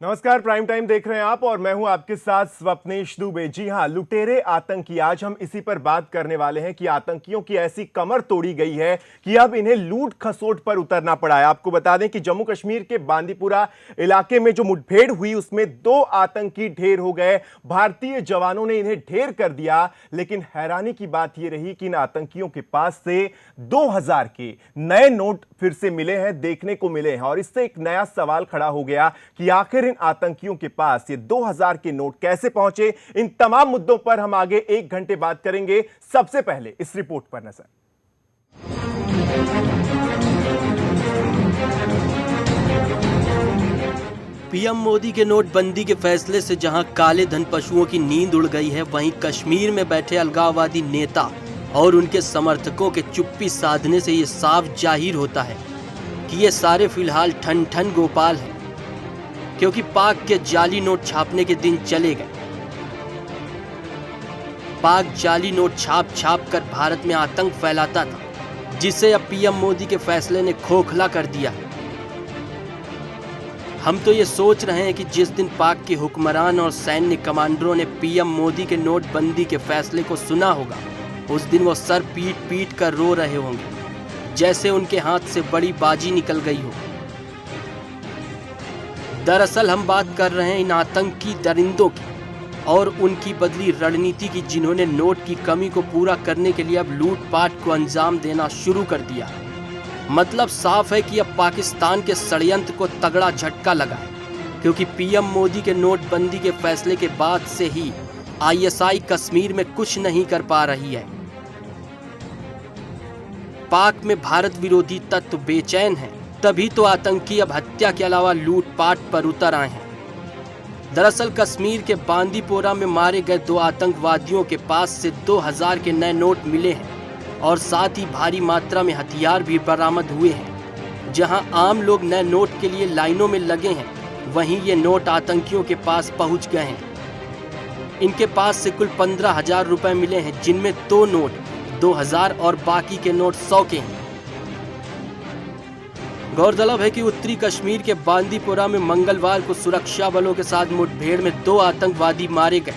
नमस्कार, prime time देख रहे हैं आप और मैं हूं आपके साथ स्वप्नेश दुबे। जी हां, लुटेरे आतंकी, आज हम इसी पर बात करने वाले हैं कि आतंकियों की ऐसी कमर तोड़ी गई है कि अब इन्हें लूट खसोट पर उतरना पड़ा है। आपको बता दें कि जम्मू कश्मीर के बांदीपुरा इलाके में जो मुठभेड़ हुई उसमें 2 आतंकी ढेर हो गए। भारतीय जवानों ने इन्हें ढेर कर दिया, लेकिन हैरानी की बात यह रही कि इन आतंकियों के पास से 2000 के नए नोट फिर से मिले हैं, देखने को मिले हैं। और इससे एक नया सवाल खड़ा हो गया कि आखिर आतंकियों के पास ये 2000 के नोट कैसे पहुंचे। इन तमाम मुद्दों पर हम आगे 1 घंटे बात करेंगे। सबसे पहले इस रिपोर्ट पर नजर। पीएम मोदी के नोटबंदी के फैसले से जहां काले धन पशुओं की नींद उड़ गई है, वहीं कश्मीर में बैठे अलगाववादी नेता और उनके समर्थकों के चुप्पी साधने से ये साफ जाहिर होता है कि ये सारे फिलहाल ठन ठन गोपाल हैं, क्योंकि पाक के जाली नोट छापने के दिन चले गए। पाक जाली नोट छाप छाप कर भारत में आतंक फैलाता था, जिसे अब पीएम मोदी के फैसले ने खोखला कर दिया है। हम तो ये सोच रहे हैं कि जिस दिन पाक के हुक्मरान और सैन्य कमांडरों ने पीएम मोदी के नोटबंदी के फैसले को सुना होगा, उस दिन वो सर पीट पीट कर रो रहे होंगे, जैसे उनके हाथ से बड़ी बाजी निकल गई हो। दरअसल हम बात कर रहे हैं इन आतंकी दरिंदों की और उनकी बदली रणनीति की, जिन्होंने नोट की कमी को पूरा करने के लिए अब लूटपाट को अंजाम देना शुरू कर दिया। मतलब साफ है कि अब पाकिस्तान के षड्यंत्र को तगड़ा झटका लगा है, क्योंकि पीएम मोदी के नोटबंदी के फैसले के बाद से ही आईएसआई कश्मीर में कुछ नहीं कर पा रही है। पाक में भारत विरोधी तत्व बेचैन हैं, तभी तो आतंकी अब हत्या के अलावा लूटपाट पर उतर आए हैं। दरअसल कश्मीर के बांदीपोरा में मारे गए 2 आतंकवादियों के पास से 2000 के नए नोट मिले हैं और साथ ही भारी मात्रा में हथियार भी बरामद हुए हैं। जहां आम लोग नए नोट के लिए लाइनों में लगे हैं, वहीं ये नोट आतंकियों के पास पहुंच गए हैं। इनके पास से कुल 15,000 रुपए मिले हैं, जिनमें 2 नोट 2000 और बाकी के नोट 100 के हैं। गौरतलब है कि उत्तरी कश्मीर के बांदीपोरा में मंगलवार को सुरक्षा बलों के साथ मुठभेड़ में 2 आतंकवादी मारे गए।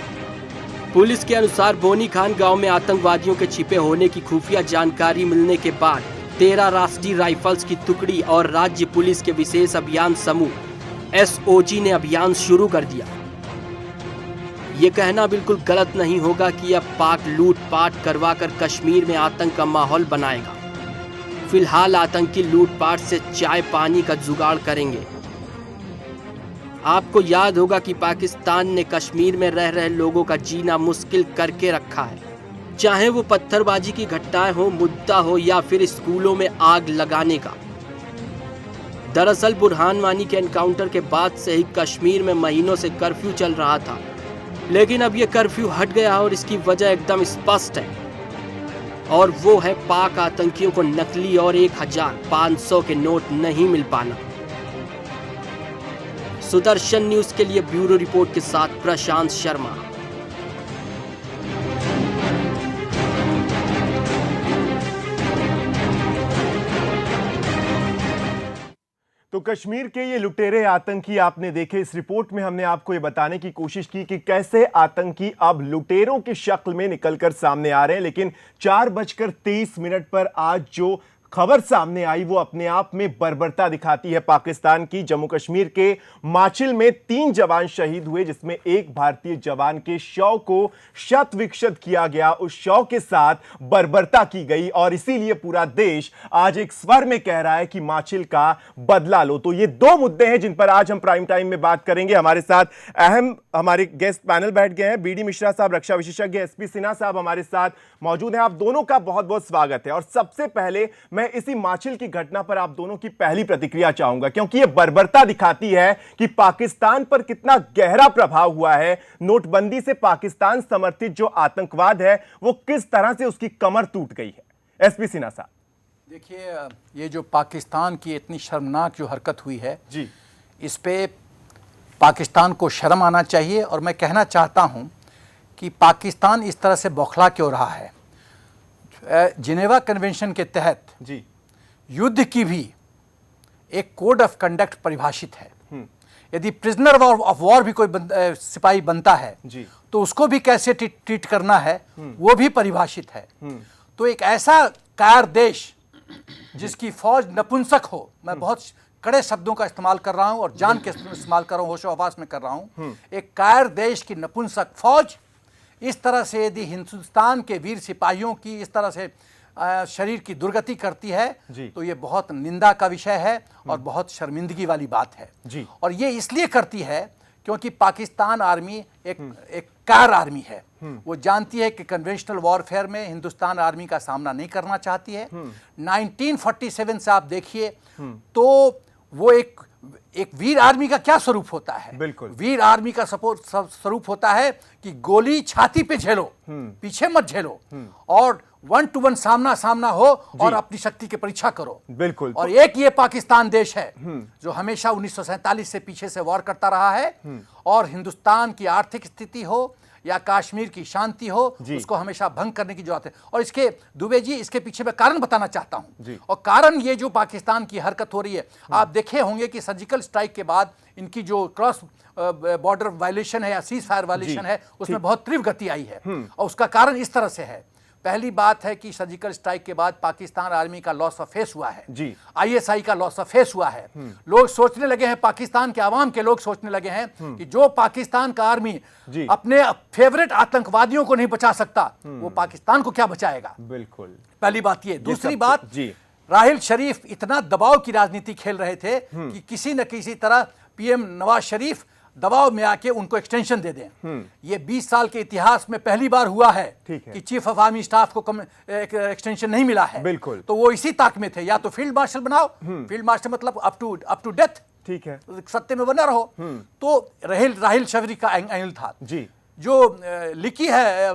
पुलिस के अनुसार बोनी खान गांव में आतंकवादियों के छिपे होने की खुफिया जानकारी मिलने के बाद 13 राष्ट्रीय राइफल्स की टुकड़ी और राज्य पुलिस के विशेष अभियान समूह एसओजी ने अभियान शुरू कर दिया। ये कहना बिल्कुल गलत नहीं होगा कि अब पाक लूटपाट करवाकर कश्मीर में आतंक का माहौल बनाएगा। फिलहाल आतंकी लूटपाट से चाय पानी का जुगाड़ करेंगे। आपको याद होगा कि पाकिस्तान ने कश्मीर में रह रहे लोगों का जीना मुश्किल करके रखा है, चाहे वो पत्थरबाजी की घटनाएं हो, मुद्दा हो या फिर स्कूलों में आग लगाने का। दरअसल बुरहान वानी के एनकाउंटर के बाद से ही कश्मीर में महीनों से कर्फ्यू चल रहा था, लेकिन अब ये कर्फ्यू हट गया और इसकी वजह एकदम स्पष्ट है, और वो है पाक आतंकियों को नकली और 1500 के नोट नहीं मिल पाना। सुदर्शन न्यूज के लिए ब्यूरो रिपोर्ट के साथ प्रशांत शर्मा। तो कश्मीर के ये लुटेरे आतंकी आपने देखे। इस रिपोर्ट में हमने आपको ये बताने की कोशिश की कि कैसे आतंकी अब लुटेरों की शक्ल में निकलकर सामने आ रहे हैं। लेकिन 4:23 पर आज जो खबर सामने आई वो अपने आप में बर्बरता दिखाती है पाकिस्तान की। जम्मू कश्मीर के माचिल में 3 जवान शहीद हुए, जिसमें एक भारतीय जवान के शव को शत विक्षत किया गया। उस शव के साथ बर्बरता की गई और इसीलिए पूरा देश आज एक स्वर में कह रहा है कि माचिल का बदला लो। तो ये 2 मुद्दे हैं जिन पर आज हम प्राइम टाइम में बात करेंगे। हमारे साथ अहम हमारे गेस्ट पैनल बैठ गए हैं। बीडी मिश्रा साहब, रक्षा विशेषज्ञ, एसपी सिन्हा साहब हमारे साथ मौजूद हैं। आप दोनों का बहुत बहुत स्वागत है। और सबसे पहले मैं इसी माचिल की घटना पर आप दोनों की पहली प्रतिक्रिया चाहूंगा, क्योंकि यह बर्बरता दिखाती है कि पाकिस्तान पर कितना गहरा प्रभाव हुआ है। नोटबंदी से पाकिस्तान समर्थित जो आतंकवाद है वो किस तरह से उसकी कमर टूट गई है। एसपी सिन्हा साहब, देखिए, ये जो पाकिस्तान की इतनी शर्मनाक जो हरकत हुई है जी, इस पे पाकिस्तान को शर्म आना चाहिए। और मैं कहना चाहता हूं कि पाकिस्तान इस तरह से बौखला क्यों रहा है। जिनेवा कन्वेंशन के तहत जी, युद्ध की भी एक कोड ऑफ कंडक्ट परिभाषित है। यदि प्रिजनर ऑफ वॉर भी कोई सिपाही बनता है जी। तो उसको भी कैसे ट्रीट करना है वो भी परिभाषित है। तो एक ऐसा कायर देश जिसकी फौज नपुंसक हो, मैं बहुत कड़े शब्दों का इस्तेमाल कर रहा हूं और जान के इस्तेमाल कर रहा हूं, होशो हवास में कर रहा हूं, एक कायर देश की नपुंसक फौज इस तरह से यदि हिंदुस्तान के वीर सिपाहियों की इस तरह से शरीर की दुर्गति करती है तो ये बहुत निंदा का विषय है और बहुत शर्मिंदगी वाली बात है जी। और ये इसलिए करती है क्योंकि पाकिस्तान आर्मी एक कार आर्मी है। वो जानती है कि कन्वेंशनल वॉरफेयर में हिंदुस्तान आर्मी का सामना नहीं करना चाहती है। 1947 से आप देखिए तो वो एक वीर आर्मी का क्या स्वरूप होता है? बिल्कुल। वीर आर्मी का स्वरूप होता है कि गोली छाती पे झेलो, पीछे मत झेलो और 1-to-1 सामना हो और अपनी शक्ति की परीक्षा करो। बिल्कुल। और एक ये पाकिस्तान देश है जो हमेशा 1947 से पीछे से वॉर करता रहा है और हिंदुस्तान की आर्थिक स्थिति हो या कश्मीर की शांति हो उसको हमेशा भंग करने की जरूरत है। और इसके दुबे जी, इसके पीछे मैं कारण बताना चाहता हूं और कारण ये जो पाकिस्तान की हरकत हो रही है, आप देखे होंगे कि सर्जिकल स्ट्राइक के बाद इनकी जो क्रॉस बॉर्डर वायलेशन है या सीज फायर वायलेशन है उसमें बहुत तीव्र गति आई है और उसका कारण इस तरह से है। पहली बात है कि सर्जिकल स्ट्राइक के बाद पाकिस्तान आर्मी का लॉस ऑफ फेस हुआ है जी। आईएसआई का लॉस ऑफ फेस हुआ है। लोग सोचने लगे हैं, पाकिस्तान के आवाम के लोग सोचने लगे हैं कि जो पाकिस्तान का आर्मी अपने फेवरेट आतंकवादियों को नहीं बचा सकता वो पाकिस्तान को क्या बचाएगा? बिल्कुल। पहली बात ये। दूसरी बात, राहिल शरीफ इतना दबाव की राजनीति खेल रहे थे कि किसी न किसी तरह पीएम नवाज शरीफ दबाव में आके उनको एक्सटेंशन दे दें। ये 20 साल के इतिहास में पहली बार हुआ है कि चीफ ऑफ आर्मी स्टाफ को एक्सटेंशन नहीं मिला है। बिल्कुल। तो वो इसी ताक में थे, या तो फील्ड मार्शल बनाओ, फील्ड मार्शल मतलब अप टू डेथ, ठीक है, सत्ते में बना रहो। तो राहिल शरीफ का एंगल था जी। जो लिखी है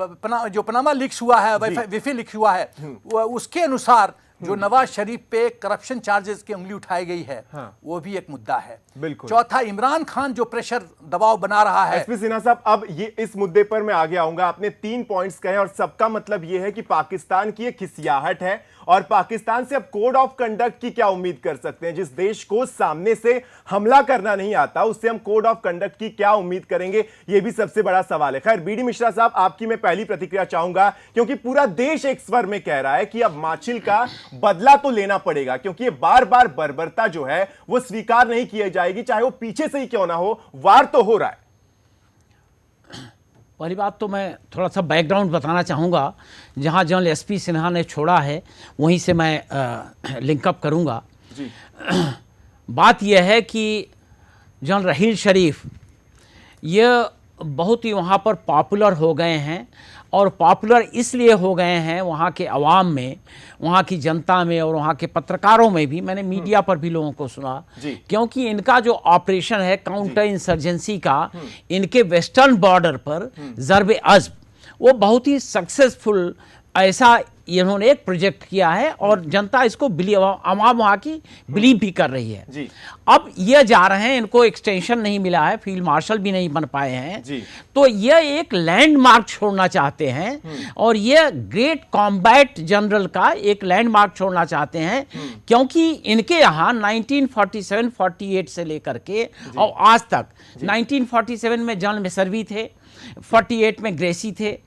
जो पनामा लीक्स हुआ है, विफी लीक हुआ है, उसके अनुसार जो नवाज शरीफ पे करप्शन चार्जेस की उंगली उठाई गई है वो भी एक मुद्दा है। बिल्कुल। चौथा, इमरान खान जो प्रेशर दबाव बना रहा है। एसपी सिन्हा साहब, अब ये इस मुद्दे पर मैं आगे आऊंगा। आपने 3 पॉइंट्स कहे और सबका मतलब ये है कि पाकिस्तान की एक खिसियाहट है और पाकिस्तान से अब कोड ऑफ कंडक्ट की क्या उम्मीद कर सकते हैं? जिस देश को सामने से हमला करना नहीं आता उससे हम कोड ऑफ कंडक्ट की क्या उम्मीद करेंगे? ये भी सबसे बड़ा सवाल है। खैर, बीडी मिश्रा साहब, आपकी मैं पहली प्रतिक्रिया चाहूंगा क्योंकि पूरा देश एक स्वर में कह रहा है कि अब माछिल का बदला तो लेना पड़ेगा क्योंकि ये बार बार बर्बरता जो है वो स्वीकार नहीं की जाएगी, चाहे वो पीछे से ही क्यों ना हो। वार तो हो रहा है। पहली बात तो मैं थोड़ा सा बैकग्राउंड बताना चाहूँगा। जहाँ जनरल एसपी सिन्हा ने छोड़ा है वहीं से मैं लिंकअप करूँगा। बात यह है कि जनरल राहिल शरीफ ये बहुत ही वहाँ पर पॉपुलर हो गए हैं और पॉपुलर इसलिए हो गए हैं वहाँ के अवाम में, वहाँ की जनता में और वहाँ के पत्रकारों में भी। मैंने मीडिया पर भी लोगों को सुना क्योंकि इनका जो ऑपरेशन है काउंटर इंसर्जेंसी का इनके वेस्टर्न बॉर्डर पर ज़रब अज़्ब, वो बहुत ही सक्सेसफुल ऐसा इन्होंने एक प्रोजेक्ट किया है और जनता इसको आवाम वहाँ की बिलीव भी कर रही है जी। अब ये जा रहे हैं, इनको एक्सटेंशन नहीं मिला है, फील्ड मार्शल भी नहीं बन पाए हैं जी। तो ये एक लैंडमार्क छोड़ना चाहते हैं और ये ग्रेट कॉम्बैट जनरल का एक लैंडमार्क छोड़ना चाहते हैं क्योंकि इनके यहाँ 1947-48 से लेकर के और आज तक 1947 में जनरल मेसर्वी थे, 48 में ग्रेसी थे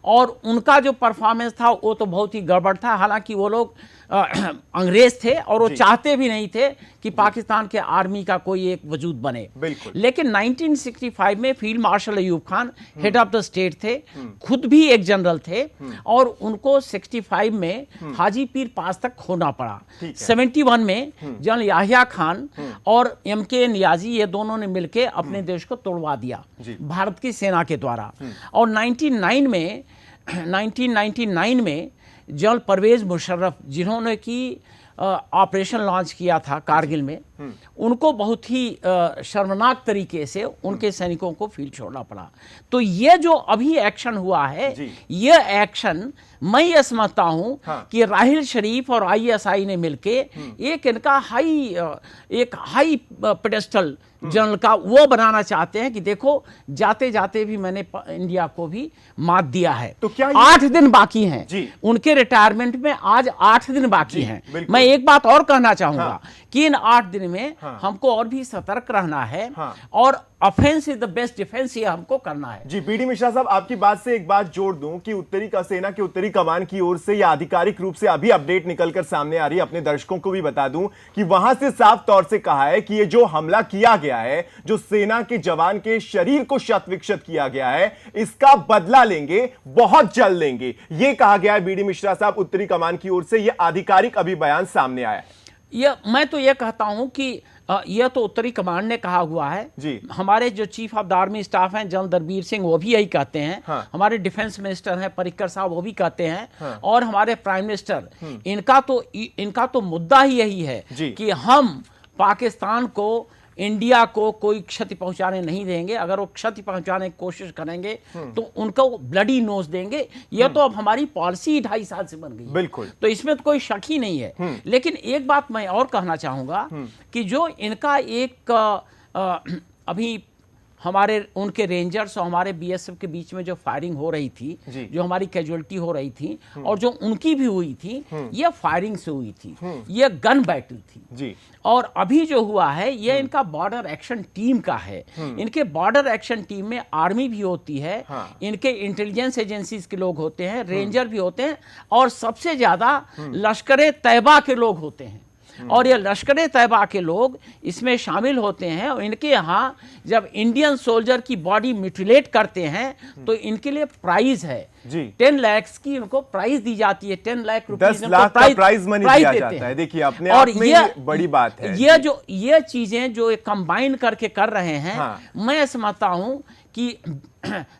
और उनका जो परफॉर्मेंस था वो तो बहुत ही गड़बड़ था। हालांकि वो लोग अंग्रेज थे और वो चाहते भी नहीं थे कि पाकिस्तान के आर्मी का कोई एक वजूद बने। लेकिन 1965 में field marshal Ayub Khan head of the state थे, खुद भी एक जनरल थे और उनको 65 में हाजी पीर पास तक खोना पड़ा। 71 में जनरल याहिया खान और MK नियाजी ये दोनों ने मिलकर अपने देश को तोड़वा दिया भारत की सेना के द्वारा। और 1999 में जनरल परवेज मुशर्रफ जिन्होंने की ऑपरेशन लॉन्च किया था कारगिल में, उनको बहुत ही शर्मनाक तरीके से उनके सैनिकों को फील्ड छोड़ना पड़ा। तो ये जो अभी एक्शन हुआ है ये एक्शन मैं ये समझता हूं कि राहिल शरीफ और ISI ने मिलके एक इनका हाई पेडेस्टल जनरल का वो बनाना चाहते हैं कि देखो जाते जाते भी मैंने इंडिया को भी मात दिया है। तो क्या 8 दिन बाकी हैं उनके रिटायरमेंट में, आज 8 दिन बाकी हैं। मैं एक बात और कहना चाहूंगा कि इन 8 दिन में हाँ। हमको और भी सतर्क रहना है, हाँ। और offence is the best defence ये हमको करना है। जी बीडी मिश्रा साहब, आपकी बात से एक बात जोड़ दूं कि उत्तरी का सेना के उत्तरी कमान की ओर से यह आधिकारिक रूप से अभी अपडेट निकलकर सामने आ रही है। अपने दर्शकों को भी बता दूं कि वहां से साफ तौर से कहा है कि ये जो हमला किया गया है, जो सेना के जवान के शरीर को शत विक्षत किया गया है, इसका बदला लेंगे, बहुत जल्द लेंगे, ये कहा गया है बीडी मिश्रा साहब उत्तरी कमान की ओर से। यह आधिकारिक अभी बयान सामने आया है। मैं तो ये कहता हूं कि यह तो उत्तरी कमांड ने कहा हुआ है जी। हमारे जो chief of the army staff हैं जनरल दरबीर सिंह, वो भी यही कहते हैं। हाँ। हमारे डिफेंस मिनिस्टर हैं पर्रिकर साहब, वो भी कहते हैं। हाँ। और हमारे प्राइम मिनिस्टर, इनका तो मुद्दा ही यही है जी। कि हम पाकिस्तान को, इंडिया को कोई क्षति पहुंचाने नहीं देंगे। अगर वो क्षति पहुंचाने की कोशिश करेंगे तो उनको ब्लडी नोज देंगे। ये तो अब हमारी पॉलिसी 2.5 साल से बन गई है। बिल्कुल। तो इसमें तो कोई शक ही नहीं है। लेकिन एक बात मैं और कहना चाहूंगा कि जो इनका एक अभी हमारे उनके रेंजर्स और हमारे बीएसएफ के बीच में जो फायरिंग हो रही थी, जो हमारी कैजुअलिटी हो रही थी और जो उनकी भी हुई थी, ये फायरिंग से हुई थी, ये गन बैटल थी जी। और अभी जो हुआ है ये इनका बॉर्डर एक्शन टीम का है। इनके बॉर्डर एक्शन टीम में आर्मी भी होती है, इनके इंटेलिजेंस एजेंसीज के लोग होते हैं, रेंजर भी होते हैं, और सबसे ज्यादा लश्कर तैयबा के लोग होते हैं। और ये लश्कर तैयबा के लोग इसमें शामिल होते हैं। और इनके यहाँ जब इंडियन सोल्जर की बॉडी म्यूटिलेट करते हैं तो इनके लिए प्राइज है जी। 10 लाख की इनको प्राइज दी जाती है। 10 लाख रुपए 10 लाख का प्राइज मनी दिया जाता है। देखिए अपने आप में ये बड़ी बात है। ये चीजें जो कंबाइन करके कर रहे हैं, हाँ। मैं समझता हूं कि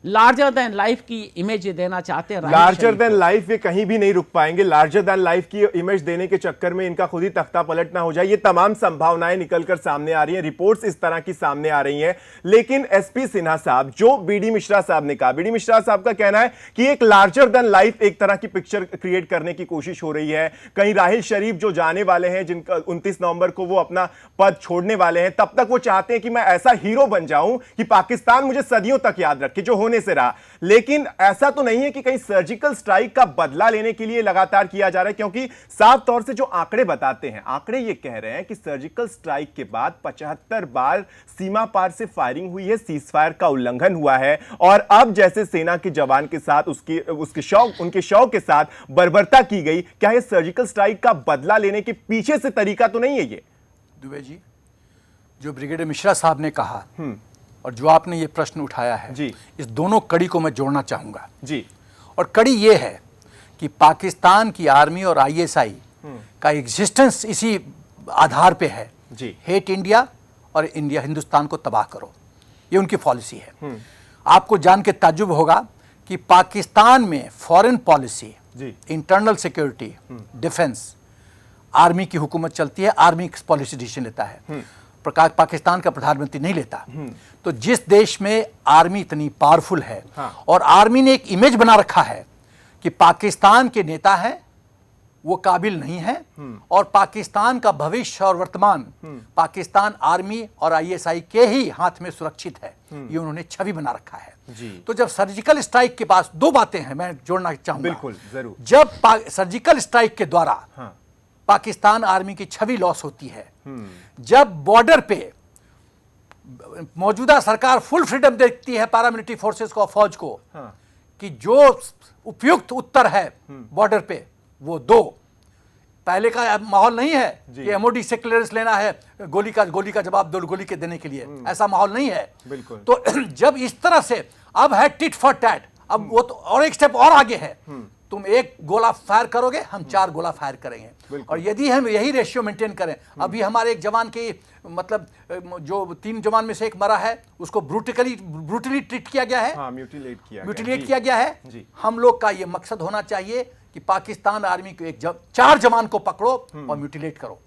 लार्जर देन लाइफ की इमेज देना चाहते हैं। लार्जर देन लाइफ ये कहीं भी नहीं रुक पाएंगे। लार्जर देन लाइफ की इमेज देने के चक्कर में इनका खुद ही तख्ता पलट ना हो जाए, ये तमाम संभावनाएं निकलकर सामने आ रही हैं, रिपोर्ट्स इस तरह की सामने आ रही हैं। लेकिन एसपी सिन्हा साहब, जो बीडी मिश्रा साहब ने कहा, बीडी मिश्रा साहब का कहना है कि एक लार्जर देन लाइफ एक तरह की पिक्चर क्रिएट करने की कोशिश हो रही है। कहीं राहिल शरीफ जो जाने वाले हैं, जिनका 29 नवंबर को वो अपना पद छोड़ने वाले हैं, तब तक वो चाहते हैं कि मैं ऐसा हीरो बन जाऊं कि पाकिस्तान मुझे सदियों तक याद रखे, जो होने से रहा। लेकिन ऐसा तो नहीं है कि कहीं सर्जिकल स्ट्राइक का बदला लेने के लिए लगातार किया जा रहा है, क्योंकि साफ तौर से जो आंकड़े बताते हैं, आंकड़े ये कह रहे हैं कि सर्जिकल स्ट्राइक के बाद 75 बार सीमा पार से फायरिंग हुई है, सीजफायर का उल्लंघन हुआ है, और अब जैसे सेना के जवान के साथ उनके शव के साथ बर्बरता की गई, क्या ये सर्जिकल स्ट्राइक का बदला लेने के पीछे से तरीका तो नहीं है? ये दुबे जी, जो ब्रिगेडियर मिश्रा साहब ने कहा और जो आपने ये प्रश्न उठाया है जी, इस दोनों कड़ी को मैं जोड़ना चाहूंगा जी। और कड़ी ये है कि पाकिस्तान की आर्मी और आईएसआई का एग्जिस्टेंस इसी आधार पे है जी। हेट इंडिया और इंडिया हिंदुस्तान को तबाह करो, ये उनकी पॉलिसी है। आपको जान के ताज्जुब होगा कि पाकिस्तान में foreign policy, internal security, defence, army की हुकूमत चलती है, आर्मी पॉलिसी डिसीजन लेता है, पाकिस्तान का प्रधानमंत्री नहीं लेता। तो जिस देश में आर्मी इतनी पावरफुल है और आर्मी ने एक इमेज बना रखा है कि पाकिस्तान के नेता हैं वो काबिल नहीं है और पाकिस्तान का भविष्य और वर्तमान पाकिस्तान आर्मी और आईएसआई के ही हाथ में सुरक्षित है, ये उन्होंने छवि बना रखा है। तो जब सर्जिकल स्ट्राइक के पास दो बातें हैं मैं जोड़ना चाहूंगा। बिल्कुल, जरूर। जब सर्जिकल स्ट्राइक के द्वारा पाकिस्तान आर्मी की छवि लॉस होती है, जब बॉर्डर पे मौजूदा सरकार फुल फ्रीडम देती है पैरामिलिट्री फोर्सेस को, फौज को, कि जो उपयुक्त उत्तर है बॉर्डर पे वो दो। पहले का माहौल नहीं है कि एमओडी से क्लियरेंस लेना है, गोली का जवाब दो गोली के देने के लिए, ऐसा माहौल नहीं है। तो जब इस तरह से अब है टिट फॉर टैट, अब वो तो और एक स्टेप और आगे है, तुम एक गोला फायर करोगे, हम 4 गोला फायर करेंगे। और यदि हम यही रेशियो मेंटेन करें, अभी हमारे एक जवान की मतलब जो 3 जवान में से एक मरा है, उसको ब्रूटली ट्रीट किया गया है, म्यूटिलेट किया गया है। हम लोग का ये मकसद होना चाहिए कि पाकिस्तान आर्मी को 4 जवान को पकड़ो और म्यूटिलेट करो।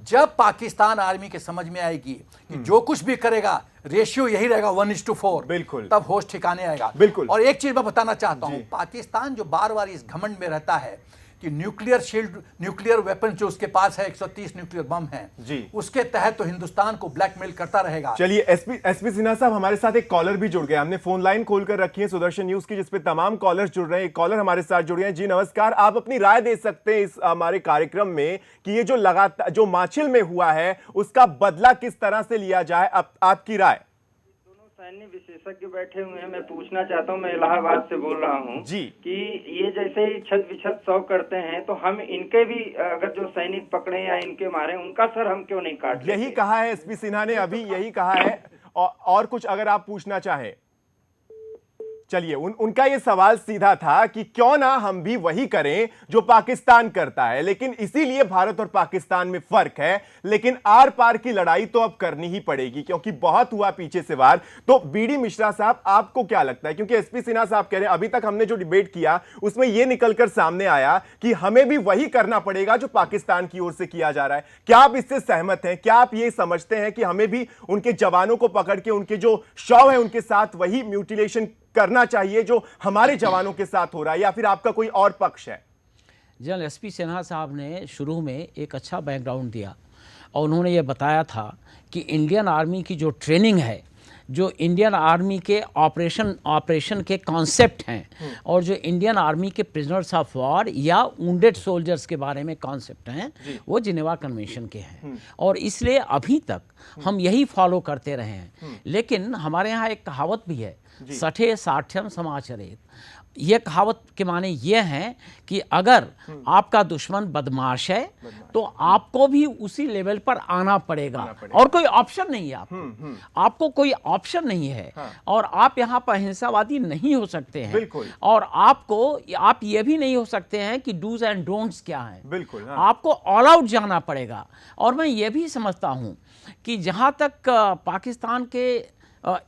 जब पाकिस्तान आर्मी के समझ में आएगी कि जो कुछ भी करेगा रेशियो यही रहेगा 1:4, बिल्कुल, तब होश ठिकाने आएगा। बिल्कुल। और एक चीज मैं बताना चाहता हूं, पाकिस्तान जो बार बार इस घमंड में रहता है कि न्यूक्लियर शील्ड, न्यूक्लियर वेपन जो उसके पास है, 130 न्यूक्लियर बम है जी, उसके तहत तो हिंदुस्तान को ब्लैकमेल करता रहेगा। चलिए एसपी सिन्हा साहब, हमारे साथ एक कॉलर भी जुड़ गए। हमने फोन लाइन खोलकर रखी है सुदर्शन न्यूज की, जिसपे तमाम कॉलर्स जुड़ रहे हैं। एक कॉलर हमारे साथ जुड़ गए हैं। जी नमस्कार, आप अपनी राय दे सकते हैं इस हमारे कार्यक्रम में कि ये जो लगातार जो माछिल में हुआ है उसका बदला किस तरह से लिया जाए, आपकी राय? सैन्य विशेषज्ञ बैठे हुए हैं, मैं पूछना चाहता हूं, मैं इलाहाबाद से बोल रहा हूं जी, कि ये जैसे ही छत विछत 100 करते हैं तो हम इनके भी अगर जो सैनिक पकड़े या इनके मारे उनका सर हम क्यों नहीं काट? यही कहा है एसपी सिन्हा ने, अभी यही कहा है। और कुछ अगर आप पूछना चाहें? चलिए, उनका ये सवाल सीधा था कि क्यों ना हम भी वही करें जो पाकिस्तान करता है, लेकिन इसीलिए भारत और पाकिस्तान में फर्क है। लेकिन आर पार की लड़ाई तो अब करनी ही पड़ेगी, क्योंकि बहुत हुआ पीछे से वार। तो बीडी मिश्रा साहब, आपको क्या लगता है? क्योंकि एसपी सिन्हा साहब कह रहे हैं, अभी तक हमने जो डिबेट किया उसमें यह निकलकर सामने आया कि हमें भी वही करना पड़ेगा जो पाकिस्तान की ओर से किया जा रहा है। क्या आप इससे सहमत हैं? क्या आप ये समझते हैं कि हमें भी उनके जवानों को पकड़ के उनके जो शव है उनके साथ वही म्यूटिलेशन करना चाहिए जो हमारे जवानों के साथ हो रहा है, या फिर आपका कोई और पक्ष है? जनरल एसपी सिन्हा साहब ने शुरू में एक अच्छा बैकग्राउंड दिया और उन्होंने ये बताया था कि इंडियन आर्मी की जो ट्रेनिंग है, जो इंडियन आर्मी के ऑपरेशन के कॉन्सेप्ट हैं और जो इंडियन आर्मी के प्रिजनर्स ऑफ वॉर या वुंडेड सोल्जर्स के बारे में कॉन्सेप्ट हैं, वो जिनेवा कन्वेंशन के हैं और इसलिए अभी तक हम यही फॉलो करते रहे हैं। लेकिन हमारे यहाँ एक कहावत भी है, सठे साठ्यम समाचरित। ये कहावत के माने ये हैं कि अगर आपका दुश्मन बदमाश है तो आपको भी उसी लेवल पर आना पड़ेगा और कोई ऑप्शन नहीं है। आपको कोई ऑप्शन नहीं है और आप यहाँ पर अहिंसावादी नहीं हो सकते हैं और आप ये भी नहीं हो सकते हैं कि डूज एंड डोंट्स क्या हैं। बिल्कुल, आपको ऑल आउट जाना पड़ेगा। और मैं ये भी समझता हूँ कि जहाँ तक पाकिस्तान के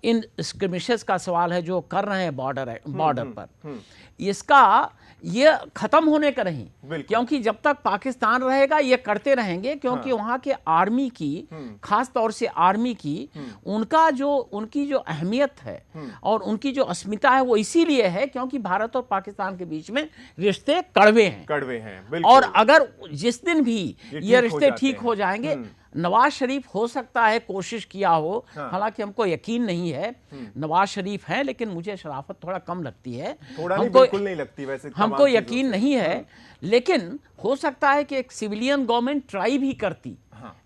इन स्क्रिमिशेस का सवाल है जो कर रहे हैं बॉर्डर पर, इसका ये खत्म होने का नहीं, क्योंकि जब तक पाकिस्तान रहेगा ये करते रहेंगे, क्योंकि वहाँ के आर्मी की, खास तौर से आर्मी की, उनकी जो अहमियत है और उनकी जो अस्मिता है वो इसीलिए है क्योंकि भारत और पाकिस्तान के बीच में रिश्ते कड़वे हैं। और अगर जिस दिन भी ये रिश्ते ठीक हो जाएंगे, नवाज शरीफ हो सकता है कोशिश किया हो, हालांकि हमको यकीन नहीं है नवाज शरीफ हैं, लेकिन मुझे शराफत थोड़ा कम लगती है, बिल्कुल नहीं लगती वैसे, हमको यकीन नहीं है। लेकिन हो सकता है कि एक सिविलियन गवर्नमेंट ट्राई भी करती,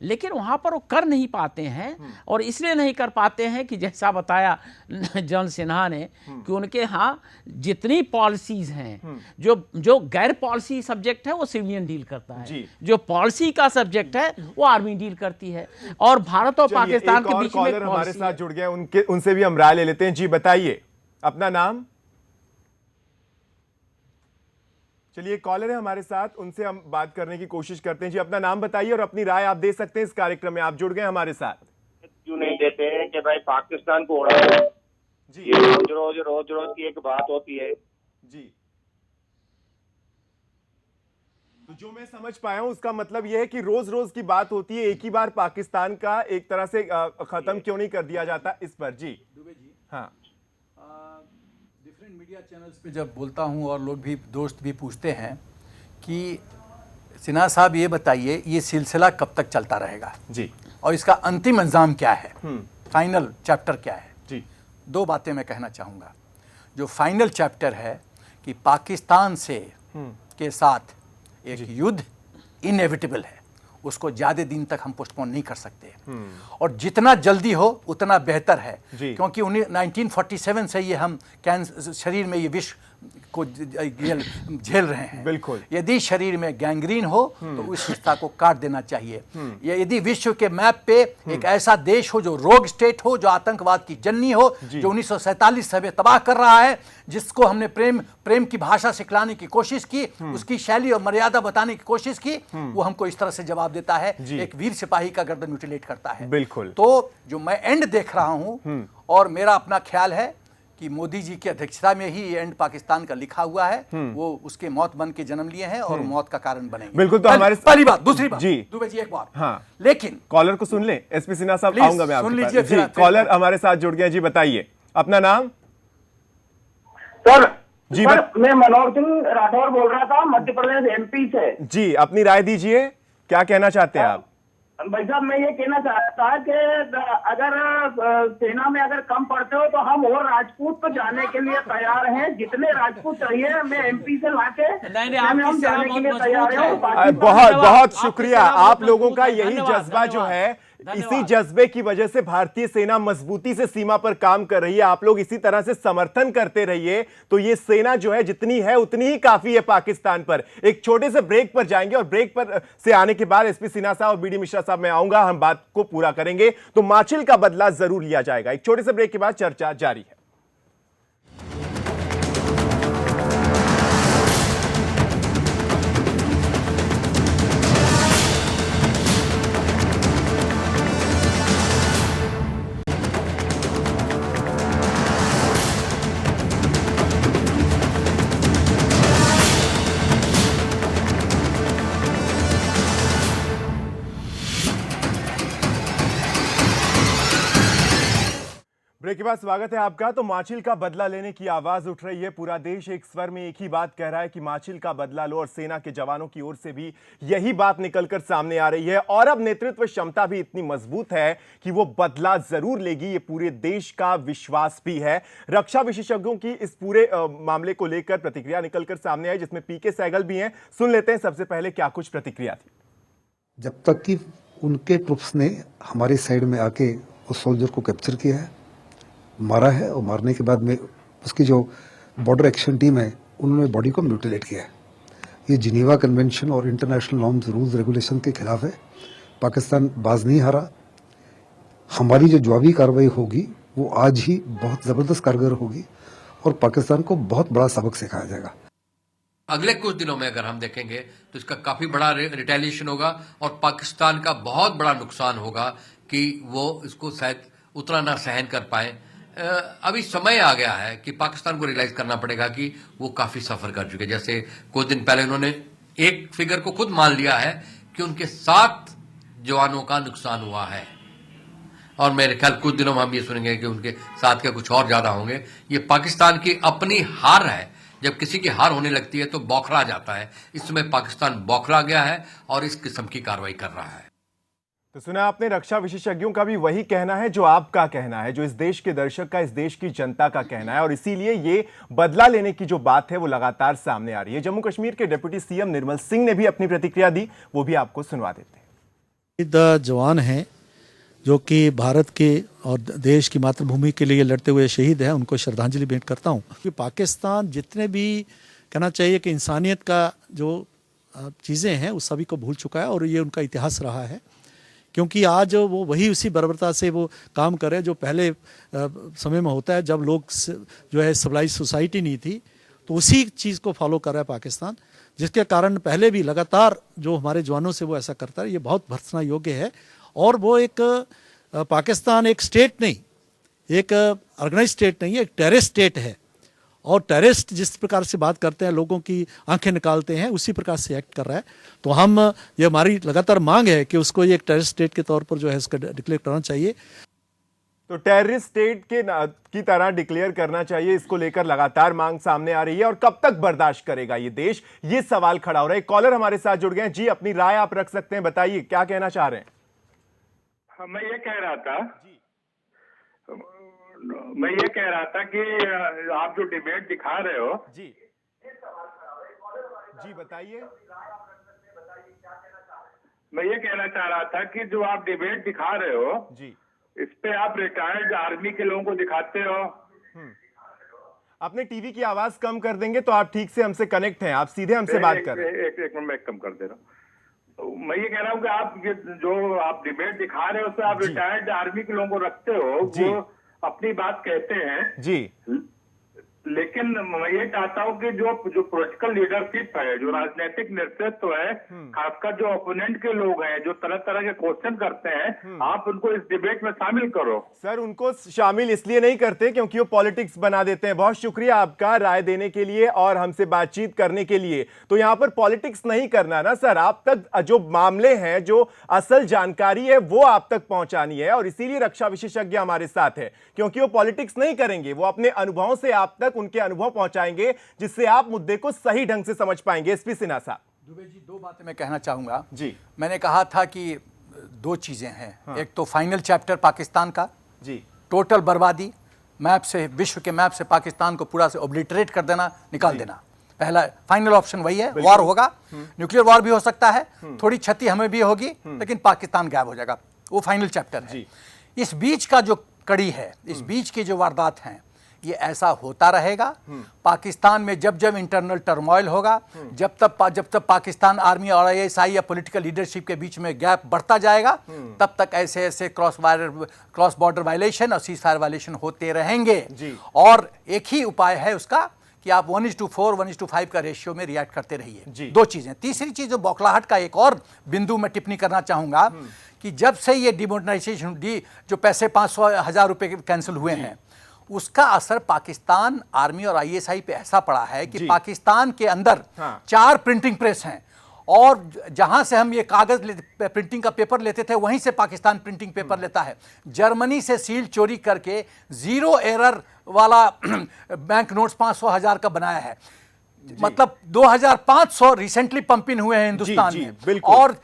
लेकिन वहां पर वो कर नहीं पाते हैं और इसलिए नहीं कर पाते हैं कि जैसा बताया जनरल सिन्हा ने कि उनके यहाँ जितनी पॉलिसीज हैं, जो गैर पॉलिसी सब्जेक्ट है वो सिविलियन डील करता है, जो पॉलिसी का सब्जेक्ट है वो आर्मी डील करती है। और भारत और पाकिस्तान के बीच में हमारे साथ जुड़ गए, उनसे भी हम राय ले लेते हैं। जी बताइए अपना नाम। चलिए, कॉलर है हमारे साथ, उनसे हम बात करने की कोशिश करते हैं। जी अपना नाम बताइए और अपनी राय आप दे सकते हैं इस कार्यक्रम में, आप जुड़ गए हमारे साथ। क्यों नहीं देते हैं कि भाई पाकिस्तान को उड़ा जी, ये रोज की एक बात होती है जी। तो जो मैं समझ पाया हूं उसका मतलब यह है कि रोज रोज की बात होती है, एक ही बार पाकिस्तान का एक तरह से खत्म क्यों नहीं कर दिया जाता इस पर? जी दुबे जी, हाँ, डिफरेंट मीडिया चैनल्स पे जब बोलता हूँ और लोग भी, दोस्त भी पूछते हैं कि सिन्हा साहब ये बताइए ये सिलसिला कब तक चलता रहेगा जी, और इसका अंतिम अंजाम क्या है, फाइनल चैप्टर क्या है जी। दो बातें मैं कहना चाहूँगा। जो फाइनल चैप्टर है कि पाकिस्तान से के साथ एक युद्ध इनएविटेबल है, उसको ज़्यादा दिन तक हम पोस्टपोन नहीं कर सकते और जितना जल्दी हो उतना बेहतर है, क्योंकि 1947 से ये हम शरीर में ये विष को झेल रहे हैं। बिल्कुल। यदि शरीर में गैंग्रीन हो तो उस हिस्सा को काट देना चाहिए। यदि विश्व के मैप पे एक ऐसा देश हो जो रोग स्टेट हो, जो आतंकवाद की जननी हो, जो 1947 से तबाह कर रहा है, जिसको हमने प्रेम की भाषा सिखलाने की कोशिश की, उसकी शैली और मर्यादा बताने की कोशिश की, वो हमको इस तरह से जवाब देता है, एक वीर सिपाही का गर्दन म्यूटिलेट करता है। बिल्कुल। तो जो मैं एंड देख रहा हूं और मेरा अपना ख्याल है कि मोदी जी की अध्यक्षता में ही ये एंड पाकिस्तान का लिखा हुआ है, वो उसके मौत बन के जन्म लिए हैं और मौत का कारण बनेंगे। बिल्कुल। तो हमारे पहली बात। दूसरी बात जी, दुबे जी एक बात, हाँ, लेकिन कॉलर को सुन ले। एसपी सिन्हा साहब आऊंगा मैं, सुन लीजिए। जी, कॉलर हमारे साथ जुड़ गया। जी बताइए अपना नाम। सर जी सर, मैं मनोहर सिंह राठौर बोल रहा था, मध्य प्रदेश एमपी से। जी, अपनी राय दीजिए, क्या कहना चाहते हैं आप? भाई साहब, मैं ये कहना चाहता था कि अगर सेना में अगर कम पड़ते हो तो हम और राजपूत तो जाने के लिए तैयार हैं। जितने राजपूत चाहिए मैं एमपी से लाके नहीं, हम आपकी सेना जाने के बहुत लिए तैयार हैं। मजबूत है। बाकी बहुत बहुत आपकी शुक्रिया। सेना बहुत आप लोगों मजबूत का है। यही धन्यवाद, जज्बा जो धन्यवाद। है, इसी धन्यवाद। जज्बे की वजह से भारतीय सेना मजबूती से सीमा पर काम कर रही है। आप लोग इसी तरह से समर्थन करते रहिए तो ये सेना जो है जितनी है उतनी ही काफी है पाकिस्तान पर। एक छोटे से ब्रेक पर जाएंगे और ब्रेक पर से आने के बाद एसपी सिन्हा साहब और बीडी मिश्रा साहब मैं आऊंगा, हम बात को पूरा करेंगे। तो माचिल का बदला जरूर लिया जाएगा। एक छोटे से ब्रेक के बाद चर्चा जारी है। ब्रेक के बाद स्वागत है आपका। तो माचिल का बदला लेने की आवाज उठ रही है, पूरा देश एक स्वर में एक ही बात कह रहा है कि माचिल का बदला लो, और सेना के जवानों की ओर से भी यही बात निकलकर सामने आ रही है। और अब नेतृत्व क्षमता भी इतनी मजबूत है कि वो बदला जरूर लेगी, ये पूरे देश का विश्वास भी है। रक्षा विशेषज्ञों की इस पूरे मामले को लेकर प्रतिक्रिया निकलकर सामने आई, जिसमें पीके सहगल भी हैं। सुन लेते हैं सबसे पहले क्या कुछ प्रतिक्रिया थी। जब तक कि उनके ट्रुप्स ने हमारी साइड में आके उस सोल्जर को कैप्चर किया है, मारा है, और मारने के बाद में उसकी जो बॉर्डर एक्शन टीम है उन्होंने बॉडी को म्यूटिलेट किया है। ये जिनीवा कन्वेंशन और इंटरनेशनल नॉर्म्स, रूल्स, रेगुलेशन के खिलाफ है। पाकिस्तान बाज नहीं हारा। हमारी जो जवाबी कार्रवाई होगी वो आज ही बहुत ज़बरदस्त कारगर होगी और पाकिस्तान को बहुत बड़ा सबक सिखाया जाएगा। अगले कुछ दिनों में अगर हम देखेंगे तो इसका काफी बड़ा रिटेलिएशन होगा और पाकिस्तान का बहुत बड़ा नुकसान होगा कि वो इसको शायद उतना ना सहन कर पाए। अभी समय आ गया है कि पाकिस्तान को रियलाइज करना पड़ेगा कि वो काफी सफर कर चुके। जैसे कुछ दिन पहले उन्होंने एक फिगर को खुद मान लिया है कि उनके 7 जवानों का नुकसान हुआ है, और मेरे ख्याल कुछ दिनों में हम ये सुनेंगे कि उनके साथ के कुछ और ज्यादा होंगे। ये पाकिस्तान की अपनी हार है। जब किसी की हार होने लगती है तो बौखला जाता है। इस समय पाकिस्तान बौखला गया है और इस किस्म की कार्रवाई कर रहा है। तो सुना आपने, रक्षा विशेषज्ञों का भी वही कहना है जो आपका कहना है, जो इस देश के दर्शक का, इस देश की जनता का कहना है। और इसीलिए ये बदला लेने की जो बात है वो लगातार सामने आ रही है। जम्मू कश्मीर के डिप्टी सीएम निर्मल सिंह ने भी अपनी प्रतिक्रिया दी, वो भी आपको सुनवा देते हैं। जवान हैं जो कि भारत के और देश की मातृभूमि के लिए लड़ते हुए शहीद हैं, उनको श्रद्धांजलि भेंट करता हूँ। कि पाकिस्तान जितने भी कहना चाहिए कि इंसानियत का जो चीज़ें हैं उस सभी को भूल चुका है, और ये उनका इतिहास रहा है। क्योंकि आज वो वही उसी बर्बरता से वो काम कर रहे हैं जो पहले समय में होता है, जब लोग जो है सिविलाइज सोसाइटी नहीं थी, तो उसी चीज़ को फॉलो कर रहा है पाकिस्तान, जिसके कारण पहले भी लगातार जो हमारे जवानों से वो ऐसा करता है। ये बहुत भर्त्सना योग्य है। और वो एक पाकिस्तान एक स्टेट नहीं, एक ऑर्गेनाइज स्टेट नहीं है, एक टेररिस्ट स्टेट है। और टेररिस्ट जिस प्रकार से बात करते हैं, लोगों की आंखें निकालते हैं, उसी प्रकार से एक्ट कर रहा है। तो हम ये हमारी लगातार मांग है कि उसको ये एक टेररिस्ट स्टेट के तौर पर जो है उसका डिक्लेयर करना चाहिए। तो टेररिस्ट स्टेट की तरह डिक्लेयर करना चाहिए, इसको लेकर लगातार मांग सामने आ रही है। और कब तक बर्दाश्त करेगा ये देश, ये सवाल खड़ा हो रहा है। एक कॉलर हमारे साथ जुड़ गए हैं। जी, अपनी राय आप रख सकते हैं, बताइए क्या कहना चाह रहे हैं। मैं ये कह रहा था कि आप जो डिबेट दिखा रहे हो, जी जी बताइए। मैं ये कहना चाह रहा था कि जो आप डिबेट दिखा रहे हो जी, इस पे आप रिटायर्ड आर्मी के लोगों को दिखाते हो। अपने टीवी की आवाज कम कर देंगे तो आप ठीक से हमसे कनेक्ट हैं, आप सीधे हमसे बात कर रहे हैं। एक मिनट मैं कम कर दे रहा हूँ। तो मैं ये कह रहा हूँ कि आप जो आप डिबेट दिखा रहे हो उसमें आप रिटायर्ड आर्मी के लोगों को रखते हो, वो अपनी बात कहते हैं जी, लेकिन मैं ये चाहता हूँ कि जो पॉलिटिकल लीडरशिप है, जो राजनीतिक नेतृत्व है, खासकर जो ओपोनेंट के लोग हैं, जो तरह तरह के क्वेश्चन करते हैं, आप उनको इस डिबेट में शामिल करो। सर, उनको शामिल इसलिए नहीं करते क्योंकि वो पॉलिटिक्स बना देते हैं। बहुत शुक्रिया आपका राय देने के लिए और हमसे बातचीत करने के लिए। तो यहाँ पर पॉलिटिक्स नहीं करना ना सर, आप तक जो मामले हैं, जो असल जानकारी है वो आप तक पहुंचानी है। और इसीलिए रक्षा विशेषज्ञ हमारे साथ है, क्योंकि वो पॉलिटिक्स नहीं करेंगे, वो अपने अनुभवों से आप तक तक उनके अनुभव पहुंचाएंगे जिससे आप मुद्दे को सही ढंग से समझ पाएंगे। एसपी सिन्हा साहब। दुबे जी, दो बातें मैं कहना चाहूंगा जी। मैंने कहा था कि दो चीजें हैं। हाँ। एक तो फाइनल चैप्टर पाकिस्तान का जी, टोटल बर्बादी, मैप से, विश्व के मैप से पाकिस्तान को पूरा से ओब्लिटरेट कर देना, निकाल देना। पहला फाइनल ऑप्शन वही है। वॉर होगा, न्यूक्लियर वॉर भी हो सकता है, थोड़ी क्षति हमें भी होगी, लेकिन पाकिस्तान गायब हो जाएगा। वो फाइनल चैप्टर है। इस बीच का जो कड़ी है, इस बीच की जो वारदात हैं, ये ऐसा होता रहेगा। पाकिस्तान में जब जब इंटरनल टर्मोइल होगा, जब तक पाकिस्तान आर्मी और आईएसआई या पॉलिटिकल लीडरशिप के बीच में गैप बढ़ता जाएगा, तब तक ऐसे ऐसे क्रॉस बॉर्डर वायलेशन और सीज फायर वायलेशन होते रहेंगे। और एक ही उपाय है उसका कि आप 1:4, 1:5 का रेशियो में रिएक्ट करते रहिए। दो चीजें। तीसरी चीज, जो बौखलाहट का एक और बिंदु मैं टिप्पणी करना चाहूंगा कि जब से ये डिमोनेटाइजेशन जो पैसे 500,000 रुपए के कैंसिल हुए हैं, उसका असर पाकिस्तान आर्मी और आईएसआई पे ऐसा पड़ा है कि पाकिस्तान के अंदर 4 प्रिंटिंग प्रेस हैं, और जहां से हम ये कागज प्रिंटिंग का पेपर लेते थे, वहीं से पाकिस्तान प्रिंटिंग पेपर लेता है। जर्मनी से सील चोरी करके 0 एरर वाला बैंक नोट्स 500,000 का बनाया है। मतलब 2,500 रिसेंटली पंप इन हुए हैं हिंदुस्तान में, और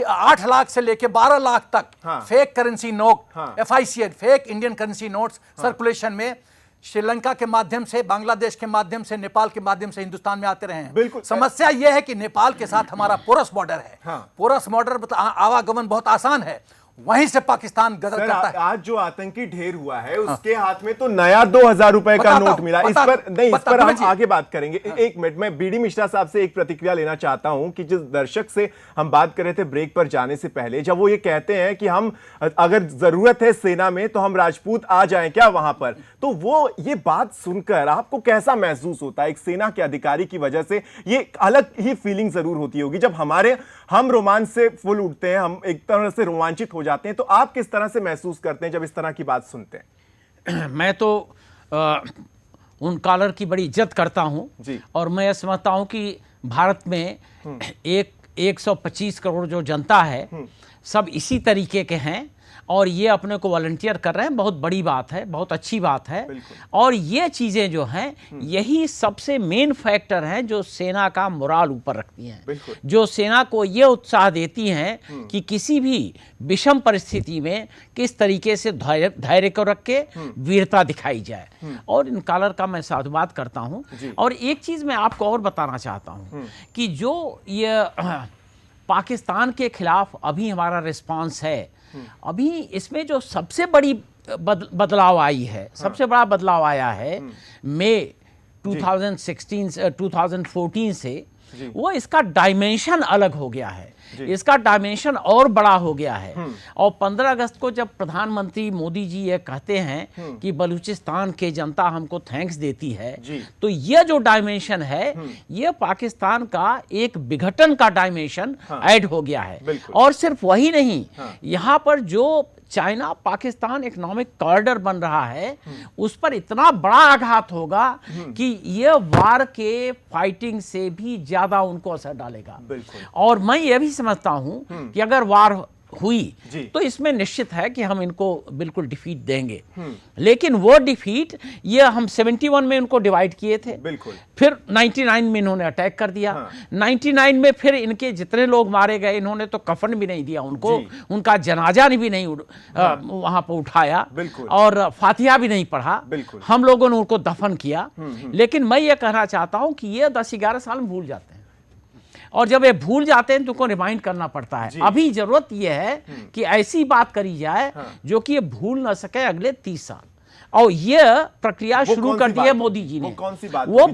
8 लाख से लेके 12 लाख तक fake currency note, FICN fake Indian currency notes circulation में श्रीलंका के माध्यम से, बांग्लादेश के माध्यम से, नेपाल के माध्यम से हिंदुस्तान में आते रहे हैं। समस्या यह है कि नेपाल के साथ हमारा पोरस बॉर्डर है। पोरस बॉर्डर आवागमन बहुत आसान है, वहीं से पाकिस्तान गदर करता है। आज जो आतंकी ढेर हुआ है, उसके हाथ में तो नया 2,000 रुपए का नोट मिला। इस पर हम आगे बात करेंगे। एक मिनट, मैं बीडी मिश्रा साहब से एक प्रतिक्रिया लेना चाहता हूं कि जिस दर्शक से हम बात कर रहे थे ब्रेक पर जाने से पहले, जब वो ये कहते हैं कि हम अगर जरूरत है सेना में तो हम राजपूत आ जाएं क्या वहां पर, तो वो ये बात सुनकर आपको कैसा महसूस होता है? एक सेना के अधिकारी की वजह से ये अलग ही फीलिंग जरूर होती होगी। जब हम रोमांच से फुल उठते हैं, हम एक तरह से रोमांचित हो जाते हैं, तो आप किस तरह से महसूस करते हैं जब इस तरह की बात सुनते हैं? मैं तो उन कॉलर की बड़ी इज्जत करता हूं, और मैं समझता हूं कि भारत में 125 करोड़ जो जनता है, सब इसी तरीके के हैं, और ये अपने को वॉलंटियर कर रहे हैं। बहुत बड़ी बात है, बहुत अच्छी बात है। और ये चीज़ें जो हैं, यही सबसे मेन फैक्टर हैं जो सेना का मोराल ऊपर रखती हैं, जो सेना को ये उत्साह देती हैं कि किसी भी विषम परिस्थिति में किस तरीके से धैर्य को रख के वीरता दिखाई जाए। और इन कॉलर का मैं साधुवाद करता हूँ। और एक चीज़ मैं आपको और बताना चाहता हूँ कि जो ये पाकिस्तान के खिलाफ अभी हमारा रिस्पांस है, अभी इसमें जो सबसे बड़ी बदलाव आई है, सबसे बड़ा बदलाव आया है मई 2014 से, वो इसका डायमेंशन अलग हो गया है, इसका डायमेंशन और बड़ा हो गया है। और 15 अगस्त को जब प्रधानमंत्री मोदी जी ये कहते हैं कि बलूचिस्तान के जनता हमको थैंक्स देती है, तो ये जो डायमेंशन है, ये पाकिस्तान का एक विघटन का डायमेंशन ऐड हो गया है। और सिर्फ वही नहीं, यहाँ पर जो चाइना पाकिस्तान इकोनॉमिक कॉरिडोर बन रहा है, उस पर इतना बड़ा आघात होगा कि ये वार के फाइटिंग से भी ज्यादा उनको असर डालेगा। और मैं ये भी समझता हूं कि अगर वार हुई तो इसमें निश्चित है कि हम इनको बिल्कुल डिफीट देंगे। लेकिन वो डिफीट, ये हम 71 में उनको डिवाइड किए थे, फिर 99 में इन्होंने अटैक कर दिया। 99 में फिर इनके जितने लोग मारे गए, इन्होंने तो कफन भी नहीं दिया उनको, उनका जनाजा भी नहीं वहां पर उठाया, और फातिहा भी नहीं पढ़ा। हम लोगों ने उनको दफन किया। लेकिन मैं ये कहना चाहता हूं कि ये 10-11 साल में भूल जाते हैं, और जब ये भूल जाते हैं तो उनको रिमाइंड करना पड़ता है। अभी जरूरत यह है कि ऐसी बात करी जाए जो कि ये भूल न सके अगले 30 साल। और ये प्रक्रिया शुरू कर दी है मोदी जी ने। कौन सी बात? वो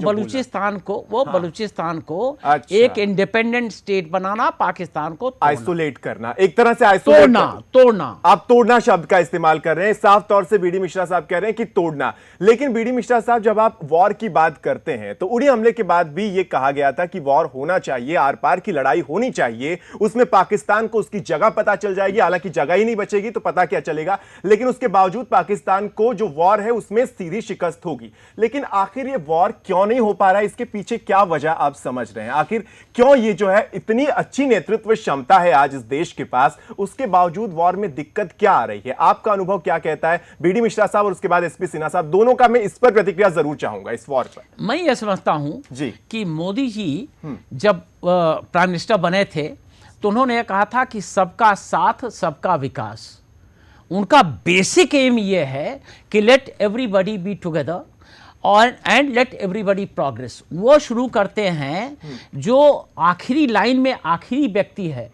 बलूचिस्तान को एक इंडिपेंडेंट स्टेट बनाना, पाकिस्तान को आइसोलेट करना, एक तरह से आइसोलेट तोड़ना। आप तोड़ना शब्द का इस्तेमाल कर रहे हैं, साफ तौर से बीडी मिश्रा साहब कह रहे हैं कि तोड़ना। लेकिन बीडी मिश्रा साहब, जब आप वॉर की बात करते हैं तो उड़ी हमले के बाद भी यह कहा गया था कि वॉर होना चाहिए, आर पार की लड़ाई होनी चाहिए, उसमें पाकिस्तान को उसकी जगह पता चल जाएगी। हालांकि जगह ही नहीं बचेगी तो पता क्या चलेगा, लेकिन उसके बावजूद पाकिस्तान को जो वॉर है उसमें सीधी शिकस्त होगी। लेकिन आखिर ये वॉर क्यों नहीं हो पा रहा है, इसके पीछे क्या वजह आप समझ रहे हैं? आखिर क्यों ये जो है इतनी अच्छी नेतृत्व क्षमता है आज इस देश के पास, उसके बावजूद वॉर में दिक्कत क्या आ रही है? आपका अनुभव क्या कहता है? बीडी मिश्रा साहब और उसके बाद एसपी सिन्हा साहब, दोनों का मैं इस पर प्रतिक्रिया जरूर चाहूंगा, इस वॉर पर। मैं ये समझता हूं जी कि मोदी जी जब प्राइम मिनिस्टर बने थे तो उन्होंने ये कहा था कि सबका साथ सबका विकास। उनका बेसिक एम ये है कि लेट एवरीबॉडी बी टुगेदर और एंड लेट एवरीबॉडी प्रोग्रेस। वो शुरू करते हैं जो आखिरी लाइन में आखिरी व्यक्ति है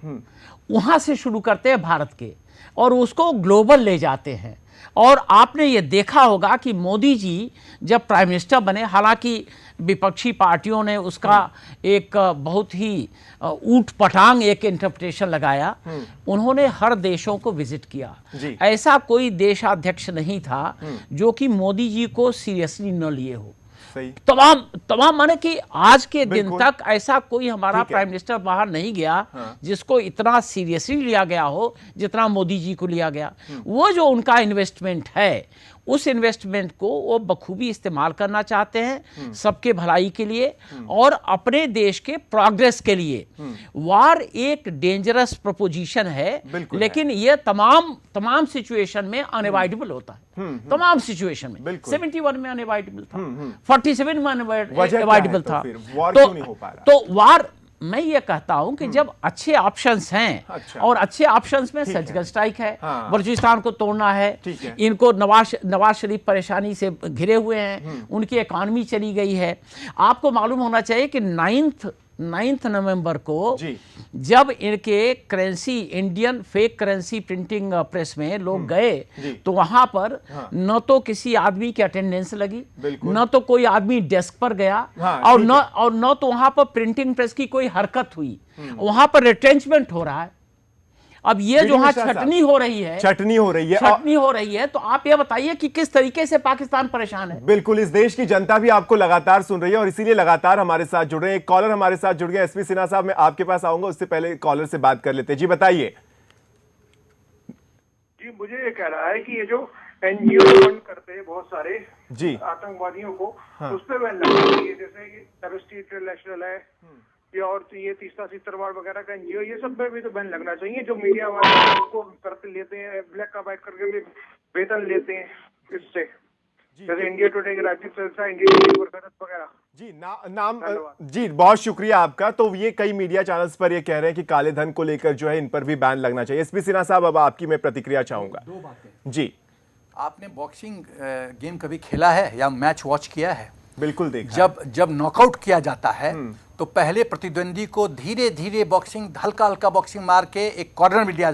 वहां से शुरू करते हैं भारत के, और उसको ग्लोबल ले जाते हैं। और आपने ये देखा होगा कि मोदी जी जब प्राइम मिनिस्टर बने, हालांकि विपक्षी पार्टियों ने उसका एक बहुत ही ऊट पटांग एक इंटरप्रिटेशन लगाया, उन्होंने हर देशों को विजिट किया। ऐसा कोई देशाध्यक्ष नहीं था जो कि मोदी जी को सीरियसली न लिए हो। तमाम माने कि आज के दिन तक ऐसा कोई हमारा प्राइम मिनिस्टर बाहर नहीं गया जिसको इतना सीरियसली लिया गया हो जितना मोदी जी को लिया गया। वो जो उनका इन्वेस्टमेंट है, उस इन्वेस्टमेंट को वो बखूबी इस्तेमाल करना चाहते हैं सबके भलाई के लिए और अपने देश के प्रोग्रेस के लिए। वार एक डेंजरस प्रोपोजिशन है, लेकिन ये तमाम सिचुएशन में अनअवॉइडेबल होता है। तमाम सिचुएशन में 71 में अनअवॉइडेबल था, 47 में अनअवॉइडेबल था। तो वार, मैं ये कहता हूं कि जब अच्छे ऑप्शंस हैं और अच्छे ऑप्शंस में सर्जिकल स्ट्राइक है, बलूचिस्तान को तोड़ना है, इनको नवाज शरीफ परेशानी से घिरे हुए हैं, उनकी इकॉनमी चली गई है। आपको मालूम होना चाहिए कि 9 नवंबर को जब इनके currency, Indian fake currency printing press में लोग गए तो वहां पर न तो किसी आदमी की अटेंडेंस लगी, न तो कोई आदमी डेस्क पर गया, और न तो वहां पर प्रिंटिंग प्रेस की कोई हरकत हुई। वहां पर रिट्रेंचमेंट हो रहा है। अब ये जो वहां छटनी हो रही है, तो आप ये बताइए कि किस तरीके से पाकिस्तान परेशान है। बिल्कुल, इस देश की जनता भी आपको लगातार सुन रही है और इसीलिए लगातार हमारे साथ जुड़ रहे हैं। एक कॉलर हमारे साथ जुड़ गए। एसपी सिन्हा साहब, मैं आपके पास आऊंगा, उससे पहले कॉलर से बात कर लेते हैं। जी बताइए। जी, मुझे ये कह रहा है कि ये जो एनजीओ फंड करते हैं बहुत सारे जी आतंकवादियों को, उस पर बैन लगना चाहिए। जैसे एम्नेस्टी इंटरनेशनल है या और तो ये तीसरा सीतरवाड़ वगैरह का एनजीओ, ये सब पे भी तो बैन लगना चाहिए। जो मीडिया वाले उसको करते लेते हैं, ब्लैक का बाइट करके भी वेतन लेते हैं इससे, जैसे इंडिया टुडे की राजनीतिक संस्था, इंडिया वगैरह। जी नाम जी, बहुत शुक्रिया आपका। तो ये कई मीडिया चैनल्स पर ये कह रहे हैं कि काले धन को लेकर जो है इन पर भी बैन लगना चाहिए। एसपी सिन्हा साहब, अब आपकी मैं प्रतिक्रिया चाहूंगा। 2 बातें। जी, आपने बॉक्सिंग गेम कभी खेला है या मैच वॉच किया है? बिल्कुल देखा। जब नॉकआउट किया जाता है तो पहले प्रतिद्वंदी को धीरे धीरे बॉक्सिंग, हल्का बॉक्सिंग मार के एक कॉर्नर में लिया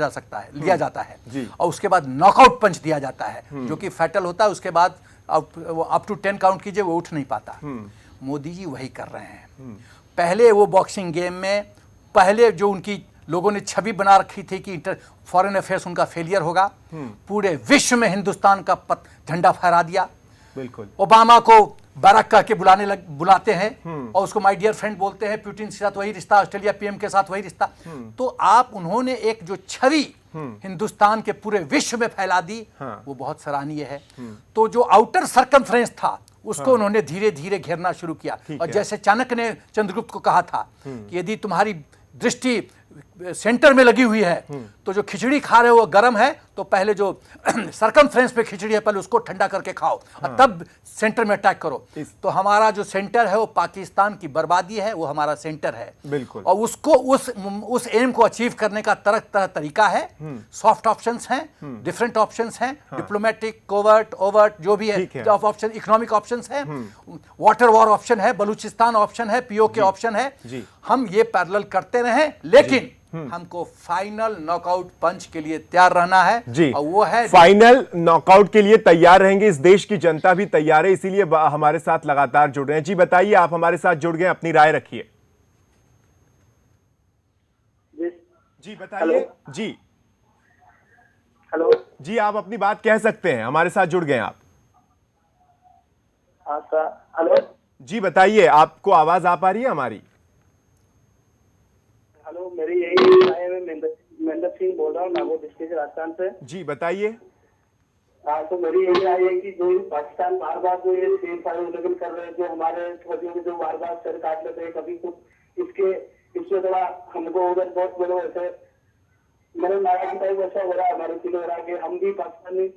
जाता है और उसके बाद नॉकआउट पंच दिया जाता है जो कि फैटल होता है। उसके बाद अप टू 10 काउंट कीजिए, वो उठ नहीं पाता। मोदी जी वही कर रहे हैं। पहले वो बॉक्सिंग गेम में पहले जो उनकी लोगों ने छवि बना रखी थी कि फॉरेन अफेयर्स उनका फेलियर होगा, पूरे विश्व में हिंदुस्तान का झंडा फहरा दिया। बिल्कुल, ओबामा को बैरक कह के बुलाते हैं और उसको माय डियर फ्रेंड बोलते हैं। पुतिन के साथ वही रिश्ता, ऑस्ट्रेलिया पीएम के साथ वही रिश्ता। तो उन्होंने एक जो छवि हिंदुस्तान के पूरे विश्व में फैला दी, वो बहुत सराहनीय है। तो जो आउटर सरकमफ्रेंस था उसको उन्होंने धीरे धीरे घेरना शुरू किया। और जैसे चाणक्य ने चंद्रगुप्त को कहा था कि यदि तुम्हारी दृष्टि सेंटर में लगी हुई है तो जो खिचड़ी खा रहे हो वो गर्म है, तो पहले जो सरकमफ्रेंस पे खिचड़ी है पहले उसको ठंडा करके खाओ और तब सेंटर में अटैक करो। तो हमारा जो सेंटर है वो पाकिस्तान की बर्बादी है, वो हमारा सेंटर है। बिल्कुल। और उसको उस एम को अचीव करने का तरह तरीका है। सॉफ्ट ऑप्शंस हैं, डिफरेंट ऑप्शंस हैं, डिप्लोमेटिक, कोवर्ट, ओवर्ट, जो भी है ऑप्शन, इकोनॉमिक ऑप्शंस है, वाटर वॉर ऑप्शन है, बलूचिस्तान ऑप्शन है, पीओके ऑप्शन है। हम ये पैरेलल करते रहे, लेकिन हमको फाइनल नॉकआउट पंच के लिए तैयार रहना है जी। और वो है फाइनल नॉकआउट के लिए तैयार रहेंगे। इस देश की जनता भी तैयार है, इसीलिए हमारे साथ लगातार जुड़ रहे हैं। जी बताइए, आप हमारे साथ जुड़ गए, अपनी राय रखिए। जी बताइए। जी हेलो जी, आप अपनी बात कह सकते हैं, हमारे साथ जुड़ गए आप। हेलो जी बताइए, आपको आवाज आ पा रही है हमारी? हेलो, मेरी यही राय है। मैं महेंद्र सिंह बोल रहा हूँ, नागौर डिस्ट्रिक्ट राजस्थान से। जी बताइए। तो मेरी यही राय है कि जो पाकिस्तान बार बार जो ये सीज फायर उल्लंघन कर रहे हैं, जो हमारे फौजियों जो बार बार सर काट लेते हैं, कभी कुछ इसमें थोड़ा हमको उधर बहुत बड़े वैसे मेरे नारा की टाइप ऐसा हो रहा है, हमारे फील हो रहा है कि हम भी पाकिस्तानी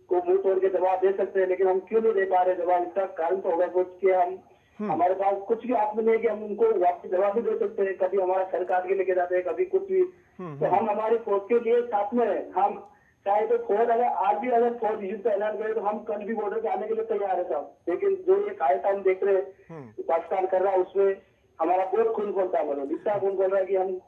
को मुंह तोड़ के जवाब दे सकते हैं, लेकिन हम क्यों नहीं दे पा रहे जवाब? इसका कारण तो होगा कुछ कि हम हमारे पास कुछ भी हाथ में नहीं है कि हम उनको वापस जवाब भी दे सकते हैं। कभी हमारा सर काट के लेके जाते हैं, कभी कुछ भी। तो हम हमारी फौज के लिए साथ में हैं। हम चाहे तो फौज अगर आज भी अगर फौज युद्ध का ऐलान करे तो हम कल भी बॉर्डर पे आने के लिए तैयार है साहब। लेकिन जो ये कायदा हम देख रहे हैं पाकिस्तान कर रहा है, उसमें हमारा बहुत खून खोलता है, मतलब इतना खून खोल रहा है कि हम।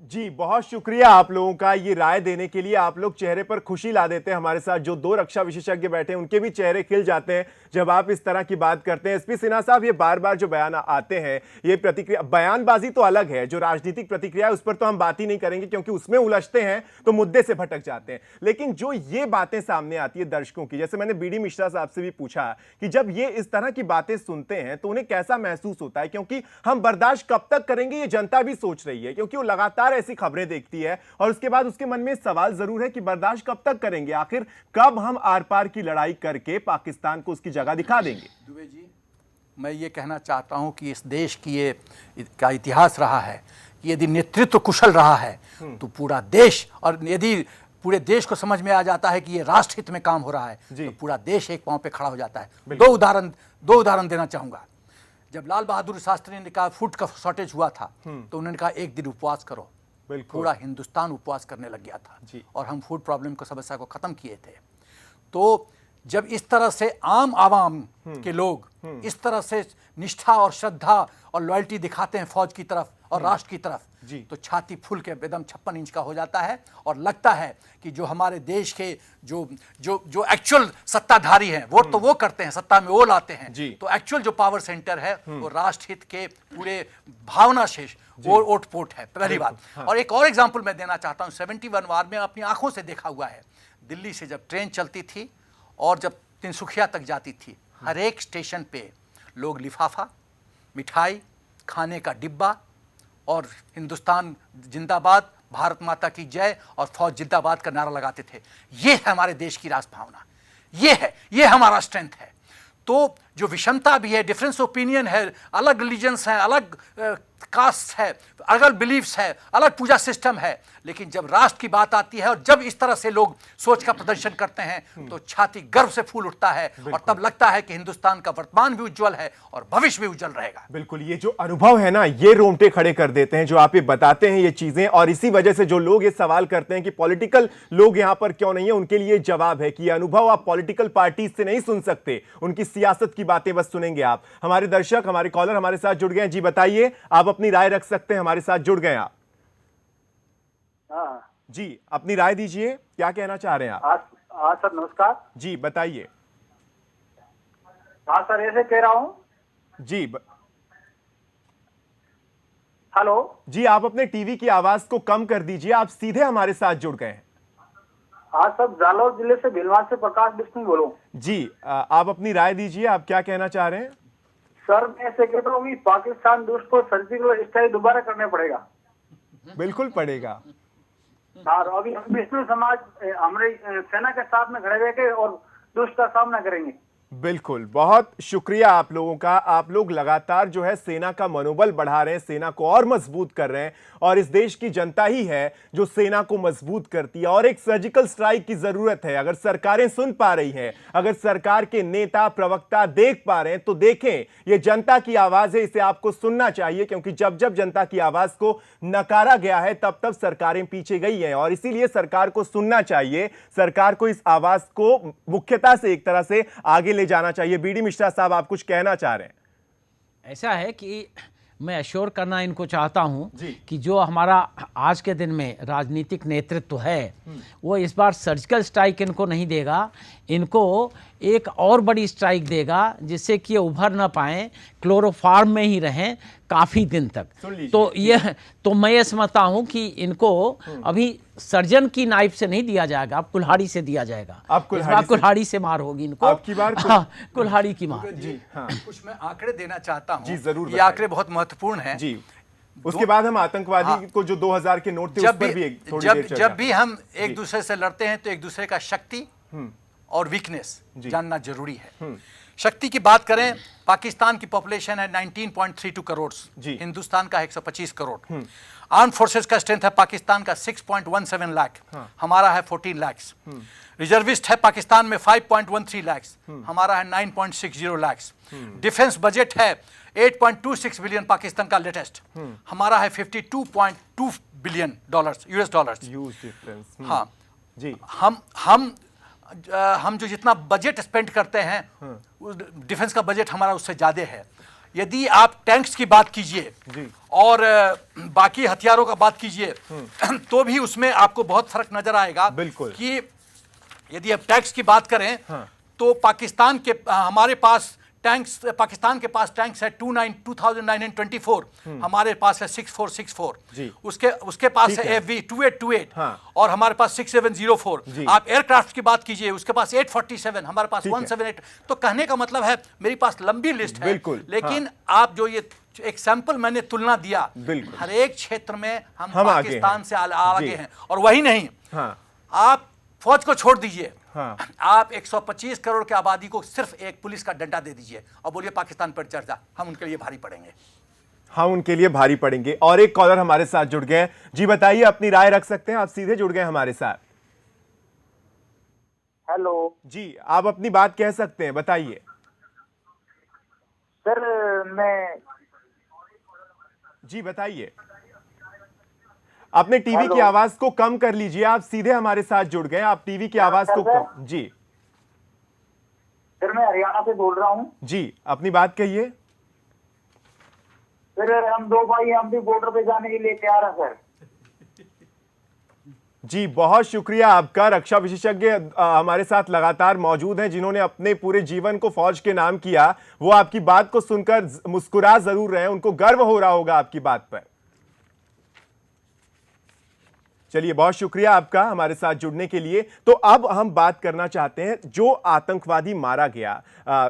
जी, बहुत शुक्रिया आप लोगों का ये राय देने के लिए। आप लोग चेहरे पर खुशी ला देते हैं। हमारे साथ जो दो रक्षा विशेषज्ञ बैठे हैं उनके भी चेहरे खिल जाते हैं जब आप इस तरह की बात करते हैं। एसपी सिन्हा साहब, ये बार बार जो बयान आते हैं, ये प्रतिक्रिया, बयानबाजी तो अलग है, जो राजनीतिक प्रतिक्रिया है उस पर तो हम बात ही नहीं करेंगे क्योंकि उसमें उलझते हैं तो मुद्दे से भटक जाते हैं। लेकिन जो ये बातें सामने आती है दर्शकों की, जैसे मैंने बीडी मिश्रा साहब से भी पूछा कि जब ये इस तरह की बातें सुनते हैं तो उन्हें कैसा महसूस होता है, क्योंकि हम बर्दाश्त कब तक करेंगे ये जनता भी सोच रही है, क्योंकि वो लगातार ऐसी खबरें देखती है और उसके बाद उसके मन में सवाल जरूर है कि बर्दाश्त कब तक करेंगे, आखिर कब हम आर पार की लड़ाई करके पाकिस्तान को उसकी जगह दिखा देंगे। दुबे जी, मैं ये कहना चाहता हूं कि इस देश की ये का इतिहास रहा है कि यदि नेतृत्व कुशल रहा है तो पूरा देश, और यदि पूरे देश को समझ में आ जाता है कि ये राष्ट्र हित में काम हो रहा है तो पूरा देश एक पांव पे खड़ा हो जाता है। दो उदाहरण देना चाहूंगा। जब लाल बहादुर शास्त्री ने कहा फूड का शॉर्टेज हुआ था तो उन्होंने कहा एक दिन उपवास करो, पूरा हिंदुस्तान उपवास करने लग गया था और हम फूड प्रॉब्लम को समस्या को खत्म किए थे। तो जब इस तरह से आम आवाम के लोग इस तरह से निष्ठा और श्रद्धा और लॉयल्टी दिखाते हैं फौज की तरफ और राष्ट्र की तरफ, तो छाती फूल के एकदम 56 इंच का हो जाता है और लगता है कि जो हमारे देश के जो एक्चुअल सत्ताधारी हैं वोट तो वो करते हैं, सत्ता में वो लाते हैं, तो एक्चुअल जो पावर सेंटर है वो राष्ट्र हित के पूरे भावना से वो ओट-पोट है, पहली बात। और एक और एग्जाम्पल मैं देना चाहता हूँ। 71 वार में अपनी आंखों से देखा हुआ है। दिल्ली से जब ट्रेन चलती थी और जब तिनसुखिया तक जाती थी, हर एक स्टेशन पे लोग लिफाफा, मिठाई, खाने का डिब्बा और हिंदुस्तान जिंदाबाद, भारत माता की जय और फौज जिंदाबाद का नारा लगाते थे। ये है हमारे देश की राष्ट्र भावना, ये हमारा स्ट्रेंथ है। तो जो विषमता भी है, डिफरेंस ओपिनियन है, अलग रिलीजन्स हैं, अलग कास्ट है, अलग बिलीफ्स है, अलग पूजा सिस्टम है, लेकिन जब राष्ट्र की बात आती है और जब इस तरह से लोग सोच का प्रदर्शन करते हैं तो छाती गर्व से फूल उठता है और तब लगता है कि हिंदुस्तान का वर्तमान भी उज्जवल है और भविष्य भी उज्जवल रहेगा। बिल्कुल, ये जो अनुभव है ना, ये रोंगटे खड़े कर देते हैं जो आप ये बताते हैं ये चीजें, और इसी वजह से जो लोग ये सवाल करते हैं कि पॉलिटिकल लोग यहां पर क्यों नहीं है, उनके लिए जवाब है कि ये अनुभव आप पॉलिटिकल पार्टी से नहीं सुन सकते, उनकी सियासत की बातें बस सुनेंगे आप। हमारे दर्शक, हमारे कॉलर हमारे साथ जुड़ गए हैं। जी बताइए, आप अपनी राय रख सकते हैं, हमारे साथ जुड़ गए आप। जी, अपनी राय दीजिए, क्या कहना चाह रहे हैं आप? हाँ सर, नमस्कार जी बताइए। हाँ सर, ऐसे कह रहा हूँ जी हेलो जी, आप अपने टीवी की आवाज को कम कर दीजिए, आप सीधे हमारे साथ जुड़ गए हैं। हाँ सर, जालौर जिले से भिलवाड़ से प्रकाश बिश्नोई बोलूं। जी, आप अपनी राय दीजिए, आप क्या कहना चाह रहे हैं? सर, मैं ऐसे कहता हूँ कि पाकिस्तान दुष्ट को सर्जिकल स्ट्राइक दोबारा करने पड़ेगा। बिल्कुल पड़ेगा। और अभी हम विष्णु समाज हमारे सेना के साथ में खड़े रहकर और दुष्ट का सामना करेंगे। बिल्कुल, बहुत शुक्रिया आप लोगों का। आप लोग लगातार जो है सेना का मनोबल बढ़ा रहे हैं, सेना को और मजबूत कर रहे हैं, और इस देश की जनता ही है जो सेना को मजबूत करती है। और एक सर्जिकल स्ट्राइक की जरूरत है। अगर सरकारें सुन पा रही हैं, अगर सरकार के नेता प्रवक्ता देख पा रहे हैं तो देखें, ये जनता की आवाज है, इसे आपको सुनना चाहिए, क्योंकि जब जब जनता की आवाज को नकारा गया है तब तब सरकारें पीछे गई हैं, और इसीलिए सरकार को सुनना चाहिए। सरकार को इस आवाज को मुख्यता से एक तरह से आगे जाना चाहिए। बीडी मिश्रा साहब, आप कुछ कहना चाह रहे हैं? ऐसा है कि मैं अश्योर करना इनको चाहता हूं कि जो हमारा आज के दिन में राजनीतिक नेतृत्व है वो इस बार सर्जिकल स्ट्राइक इनको नहीं देगा, इनको एक और बड़ी स्ट्राइक देगा जिससे कि ये उभर ना पाएं, क्लोरोफार्म में ही रहें काफ़ी दिन तक। तो मैं ये समझता हूं कि इनको अभी सर्जन की नाइफ से नहीं दिया जाएगा, अब कुल्हाड़ी से दिया जाएगा। अब कुल्हाड़ी से मार होगी इनको, आपकी बार कुल्हाड़ी की मार। जी हाँ, कुछ मैं आंकड़े देना चाहता हूँ। जी जरूर, ये आंकड़े बहुत महत्वपूर्ण हैं। जी, उसके बाद हम आतंकवादी को जो 2000 के नोट थे उस पर भी थोड़ी देर चर्चा। जब भी हम एक दूसरे से लड़ते हैं तो एक दूसरे का शक्ति और वीकनेस जानना जरूरी है। शक्ति की बात करें, पाकिस्तान की पॉपुलेशन है 19.32 करोड़, हिंदुस्तान का 125 करोड़। आर्म फोर्सेस का स्ट्रेंथ है पाकिस्तान का 6.17 लाख, हमारा है 14 लाख। रिजर्विस्ट है पाकिस्तान में 5.13 लाख, हमारा है 9.60 लाख। डिफेंस बजट है 8.26 बिलियन पाकिस्तान का लेटेस्ट, हमारा है 52.2 बिलियन डॉलर्स, यूएस डॉलर्स। हाँ जी, हम जो जितना बजट स्पेंड करते हैं, डिफेंस का बजट हमारा उससे ज्यादा है। यदि आप टैंक्स की बात कीजिए और बाकी हथियारों का बात कीजिए तो भी उसमें आपको बहुत फर्क नजर आएगा। बिल्कुल कि यदि आप टैंक्स की बात करें तो हमारे पास टैंक्स, पाकिस्तान के पास टैंक्स है 2924, हमारे पास है 6464, उसके पास है FV 2828 और हमारे पास 6704। आप एयरक्राफ्ट की बात कीजिए, उसके पास 847, हमारे पास 178। तो कहने का मतलब है मेरे पास लंबी लिस्ट है, लेकिन आप जो ये एक सैंपल मैंने तुलना दिया, हर एक क्षेत्र में हम पाकिस्तान से आगे हैं। और वही नहीं, आप फौज को छोड़ दीजिए, आप 125 करोड़ की आबादी को सिर्फ एक पुलिस का डंडा दे दीजिए और बोलिए पाकिस्तान पर चर्चा, हम उनके लिए भारी पड़ेंगे। हम उनके लिए भारी पड़ेंगे। और एक कॉलर हमारे साथ जुड़ गए हैं। जी बताइए, अपनी राय रख सकते हैं, आप सीधे जुड़ गए हमारे साथ। हेलो जी, आप अपनी बात कह सकते हैं, बताइए। सर मैं जी बताइए। अपने टीवी की आवाज को कम कर लीजिए, आप सीधे हमारे साथ जुड़ गए, आप टीवी की आवाज को कम। जी सर, मैं हरियाणा से बोल रहा हूँ। जी, अपनी बात कहिए। सर हम दो भाई, हम भी बॉर्डर पे जाने के लिए तैयार हैं सर। जी बहुत शुक्रिया आपका। रक्षा विशेषज्ञ हमारे साथ लगातार मौजूद हैं, जिन्होंने अपने पूरे जीवन को फौज के नाम किया। वो आपकी बात को सुनकर मुस्कुरा जरूर रहे हैं, उनको गर्व हो रहा होगा आपकी बात पर। चलिए, बहुत शुक्रिया आपका हमारे साथ जुड़ने के लिए। तो अब हम बात करना चाहते हैं जो आतंकवादी मारा गया,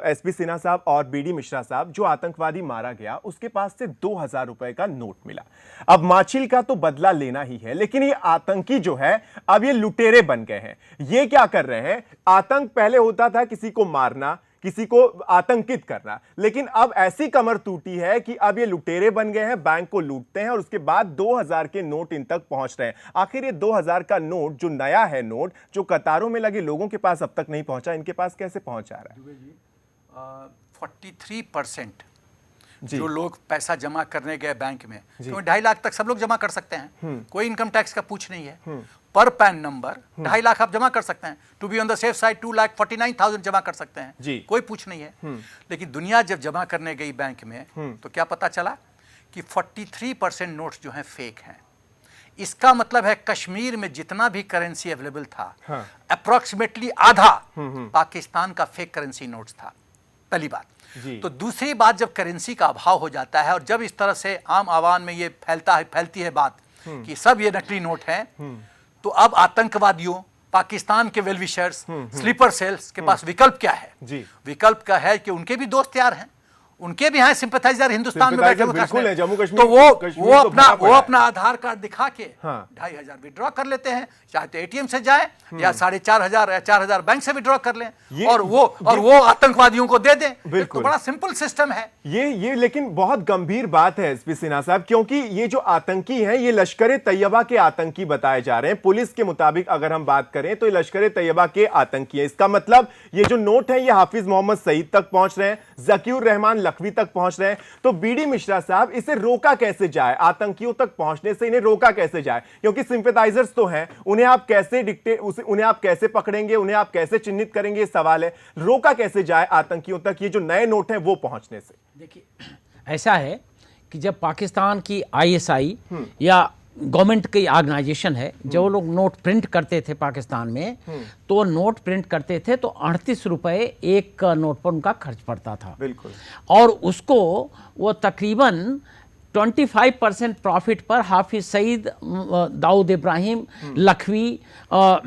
एसपी सिन्हा साहब और बीडी मिश्रा साहब, जो आतंकवादी मारा गया उसके पास से 2000 रुपए का नोट मिला। अब माछिल का तो बदला लेना ही है, लेकिन ये आतंकी जो है अब ये लुटेरे बन गए हैं। ये क्या कर रहे हैं? आतंक पहले होता था किसी को मारना, किसी को आतंकित करना, लेकिन अब ऐसी कमर टूटी है कि अब ये लुटेरे बन गए हैं, बैंक को लूटते हैं और उसके बाद 2000 के नोट इन तक पहुंच रहे हैं। आखिर ये 2000 का नोट जो नया है, नोट जो कतारों में लगे लोगों के पास अब तक नहीं पहुंचा, इनके पास कैसे पहुंच आ रहा है? 43% जो लोग पैसा जमा करने गए बैंक में, क्योंकि 2.5 लाख तक सब लोग जमा कर सकते हैं, कोई इनकम टैक्स का पूछ नहीं है। पर पैन नंबर 2.5 लाख आप जमा कर सकते हैं, to be on the safe side 2,49,000 जमा कर सकते हैं, कोई पूछ नहीं है। लेकिन दुनिया जब जमा करने गई बैंक में तो क्या पता चला कि 43% नोट्स जो हैं फेक हैं। इसका मतलब है कश्मीर में जितना भी करेंसी अवेलेबल था, अप्रोक्सीमेटली आधा पाकिस्तान का फेक करेंसी नोट्स था, पहली बात। तो दूसरी बात, जब करेंसी का अभाव हो जाता है और जब इस तरह से आम आवाम में ये फैलती है बात कि सब ये नकली नोट हैं, तो अब आतंकवादियों, पाकिस्तान के वेलविशर्स, स्लीपर सेल्स के पास विकल्प क्या है? विकल्प का है कि उनके भी दोस्त यार हैं, उनके भी हैं सिंपैथाइजर हिंदुस्तान में बैठे हुए, जम्मू कश्मीर, तो वो अपना आधार कार्ड दिखा के 2,500 विड्रॉ कर लेते हैं, चाहे तो एटीएम से जाए या 4,500 या 4,000 बैंक से विड्रॉ कर लें और वो आतंकवादियों को दे दें। तो बड़ा सिंपल सिस्टम है ये। लेकिन बहुत गंभीर बात है एसपी सिन्हा साहब, क्योंकि ये जो आतंकी हैं ये लश्कर तैयबा के आतंकी बताए जा रहे हैं। पुलिस के मुताबिक अगर हम बात करें तो ये लश्कर तैयबा के आतंकी है। इसका मतलब ये जो नोट है ये हाफिज मोहम्मद सईद तक पहुंच रहे हैं, जकीउर रहमान लखवी तक पहुंच रहे हैं। तो बीडी मिश्रा साहब, इसे रोका कैसे जाए? आतंकियों तक पहुंचने से इन्हें रोका कैसे जाए? क्योंकि सिंपैथाइजर्स तो हैं, उन्हें आप कैसे पकड़ेंगे, उन्हें आप कैसे चिन्हित करेंगे, ये सवाल है। रोका कैसे जाए आतंकियों तक ये जो नए नोट हैं वो पहुंचने से? देखिए, ऐसा है कि जब पाकिस्तान की ISI या गवर्नमेंट की ऑर्गेनाइजेशन है, जो लोग नोट प्रिंट करते थे पाकिस्तान में, तो नोट प्रिंट करते थे तो 38 रुपए एक नोट पर उनका खर्च पड़ता था। बिल्कुल। और उसको वो तकरीबन 25% प्रॉफिट पर हाफिज सईद, दाऊद इब्राहिम, लखवी,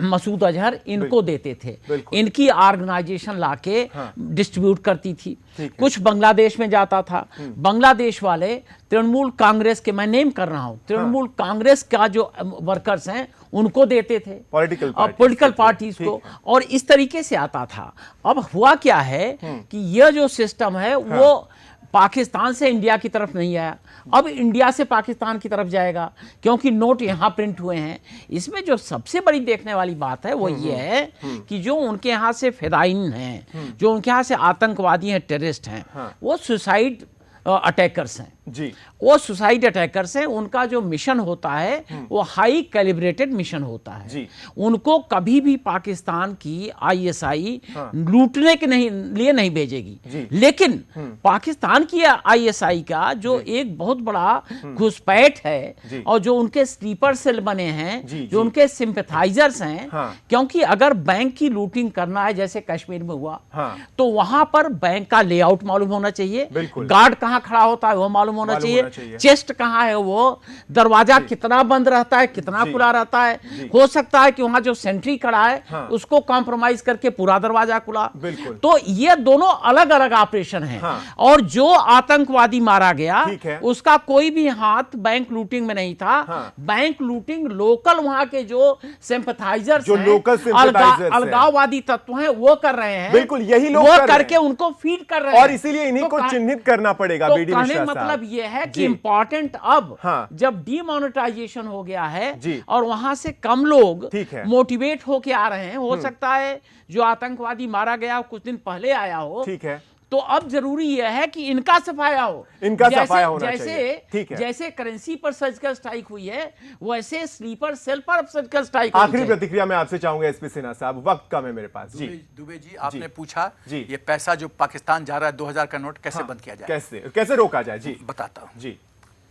मसूद अजहर इनको देते थे। इनकी ऑर्गेनाइजेशन लाके डिस्ट्रीब्यूट करती थी। कुछ बांग्लादेश में जाता था। बांग्लादेश वाले तृणमूल कांग्रेस के, मैं नेम कर रहा हूं, तृणमूल कांग्रेस का जो वर्कर्स हैं उनको देते थे, पॉलिटिकल पार्टीज को, और इस तरीके से आता था। अब हुआ क्या है कि यह जो सिस्टम है वो पाकिस्तान से इंडिया की तरफ नहीं आया, अब इंडिया से पाकिस्तान की तरफ जाएगा, क्योंकि नोट यहां प्रिंट हुए हैं। इसमें जो सबसे बड़ी देखने वाली बात है वो ये है कि जो उनके यहां से फिदाइन हैं, जो उनके यहां से आतंकवादी हैं, टेररिस्ट हैं, वो सुसाइड अटैकर्स हैं जी। वो सुसाइड अटैकर्स हैं। उनका जो मिशन होता है वो हाई कैलिब्रेटेड मिशन होता है जी। उनको कभी भी पाकिस्तान की आईएसआई लूटने के लिए नहीं भेजेगी, लेकिन पाकिस्तान की आईएसआई का जो एक बहुत बड़ा घुसपैठ है और जो उनके स्लीपर सेल बने हैं, जो उनके सिंपैथाइजर्स हैं, क्योंकि अगर बैंक की लूटिंग करना है जैसे कश्मीर में हुआ, तो वहां पर बैंक का लेआउट मालूम होना चाहिए, गार्ड कहां खड़ा होता है वो मालूम होना चाहिए, चेस्ट कहां है, वो दरवाजा कितना बंद रहता है, कितना खुला रहता है। हो सकता है कि वहां जो सेंट्री खड़ा है उसको कॉम्प्रोमाइज करके पूरा दरवाजा खुला। तो ये दोनों अलग अलग ऑपरेशन हैं। और जो आतंकवादी मारा गया उसका कोई भी हाथ बैंक लूटिंग में नहीं था। बैंक लूटिंग लोकल वहां के जो सिंपैथाइजर्स हैं, अलगाववादी तत्व हैं, वो कर रहे हैं। बिल्कुल यही लोग वो करके उनको फीड कर रहे हैं, और इसीलिए इन्हीं को चिन्हित करना पड़ेगा। मतलब ये है कि इंपॉर्टेंट अब जब डीमोनेटाइजेशन हो गया है और वहां से कम लोग मोटिवेट होके आ रहे हैं, हो सकता है जो आतंकवादी मारा गया कुछ दिन पहले आया हो, ठीक है, तो अब जरूरी यह है कि इनका सफाया हो, सफाया होना चाहिए। जैसे करेंसी पर सर्जिकल स्ट्राइक हुई है, वैसे स्लीपर सेल पर सर्जिकल स्ट्राइक। आखिरी प्रतिक्रिया मैं आपसे चाहूंगा एसपी सिन्हा साहब, वक्त कम है मेरे पास जी। दुबे जी, आपने पूछा ये पैसा जो पाकिस्तान जा रहा है 2000 का नोट कैसे बंद किया जाए, कैसे रोका जाए जी, बताता हूं जी।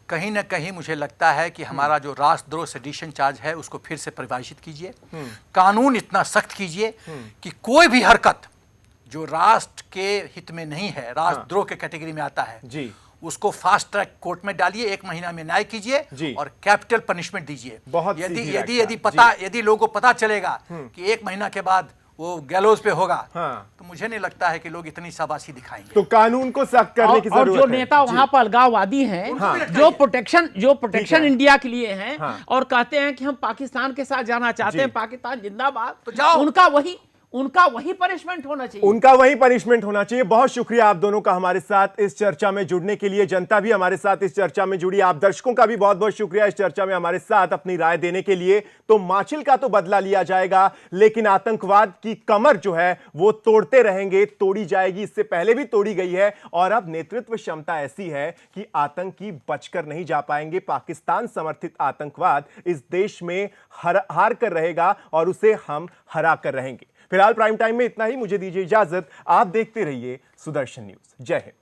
कहीं ना कहीं मुझे लगता है कि हमारा जो राष्ट्रद्रोह सेडिशन चार्ज है उसको फिर से परिभाषित कीजिए, कानून इतना सख्त कीजिए कि कोई भी हरकत जो राष्ट्र के हित में नहीं है, राष्ट्रद्रोह के कैटेगरी में आता है जी, उसको फास्ट ट्रैक कोर्ट में डालिए, 1 महीना में न्याय कीजिए और कैपिटल पनिशमेंट दीजिए। यदि लोगों को पता चलेगा कि 1 महीना के बाद वो गैलोज पे होगा, तो मुझे नहीं लगता है कि लोग इतनी शाबाशी दिखाएंगे। तो कानून को सख्त करने की जरूरत है। और जो नेता वहां पर अलगाववादी हैं, जो प्रोटेक्शन इंडिया के लिए हैं और कहते हैं कि हम पाकिस्तान के साथ जाना चाहते हैं, पाकिस्तान जिंदाबाद, तो जाओ, उनका वही पनिशमेंट होना चाहिए, उनका वही पनिशमेंट होना चाहिए। बहुत शुक्रिया आप दोनों का हमारे साथ इस चर्चा में जुड़ने के लिए। जनता भी हमारे साथ इस चर्चा में जुड़ी, आप दर्शकों का भी बहुत बहुत शुक्रिया इस चर्चा में हमारे साथ अपनी राय देने के लिए। तो माचिल का तो बदला लिया जाएगा, लेकिन आतंकवाद की कमर जो है वो तोड़ते रहेंगे, तोड़ी जाएगी, इससे पहले भी तोड़ी गई है। और अब नेतृत्व क्षमता ऐसी है कि आतंकी बचकर नहीं जा पाएंगे। पाकिस्तान समर्थित आतंकवाद इस देश में हार कर रहेगा और उसे हम हरा कर रहेंगे। फिलहाल प्राइम टाइम में इतना ही, मुझे दीजिए इजाजत। आप देखते रहिए सुदर्शन न्यूज। जय हिंद।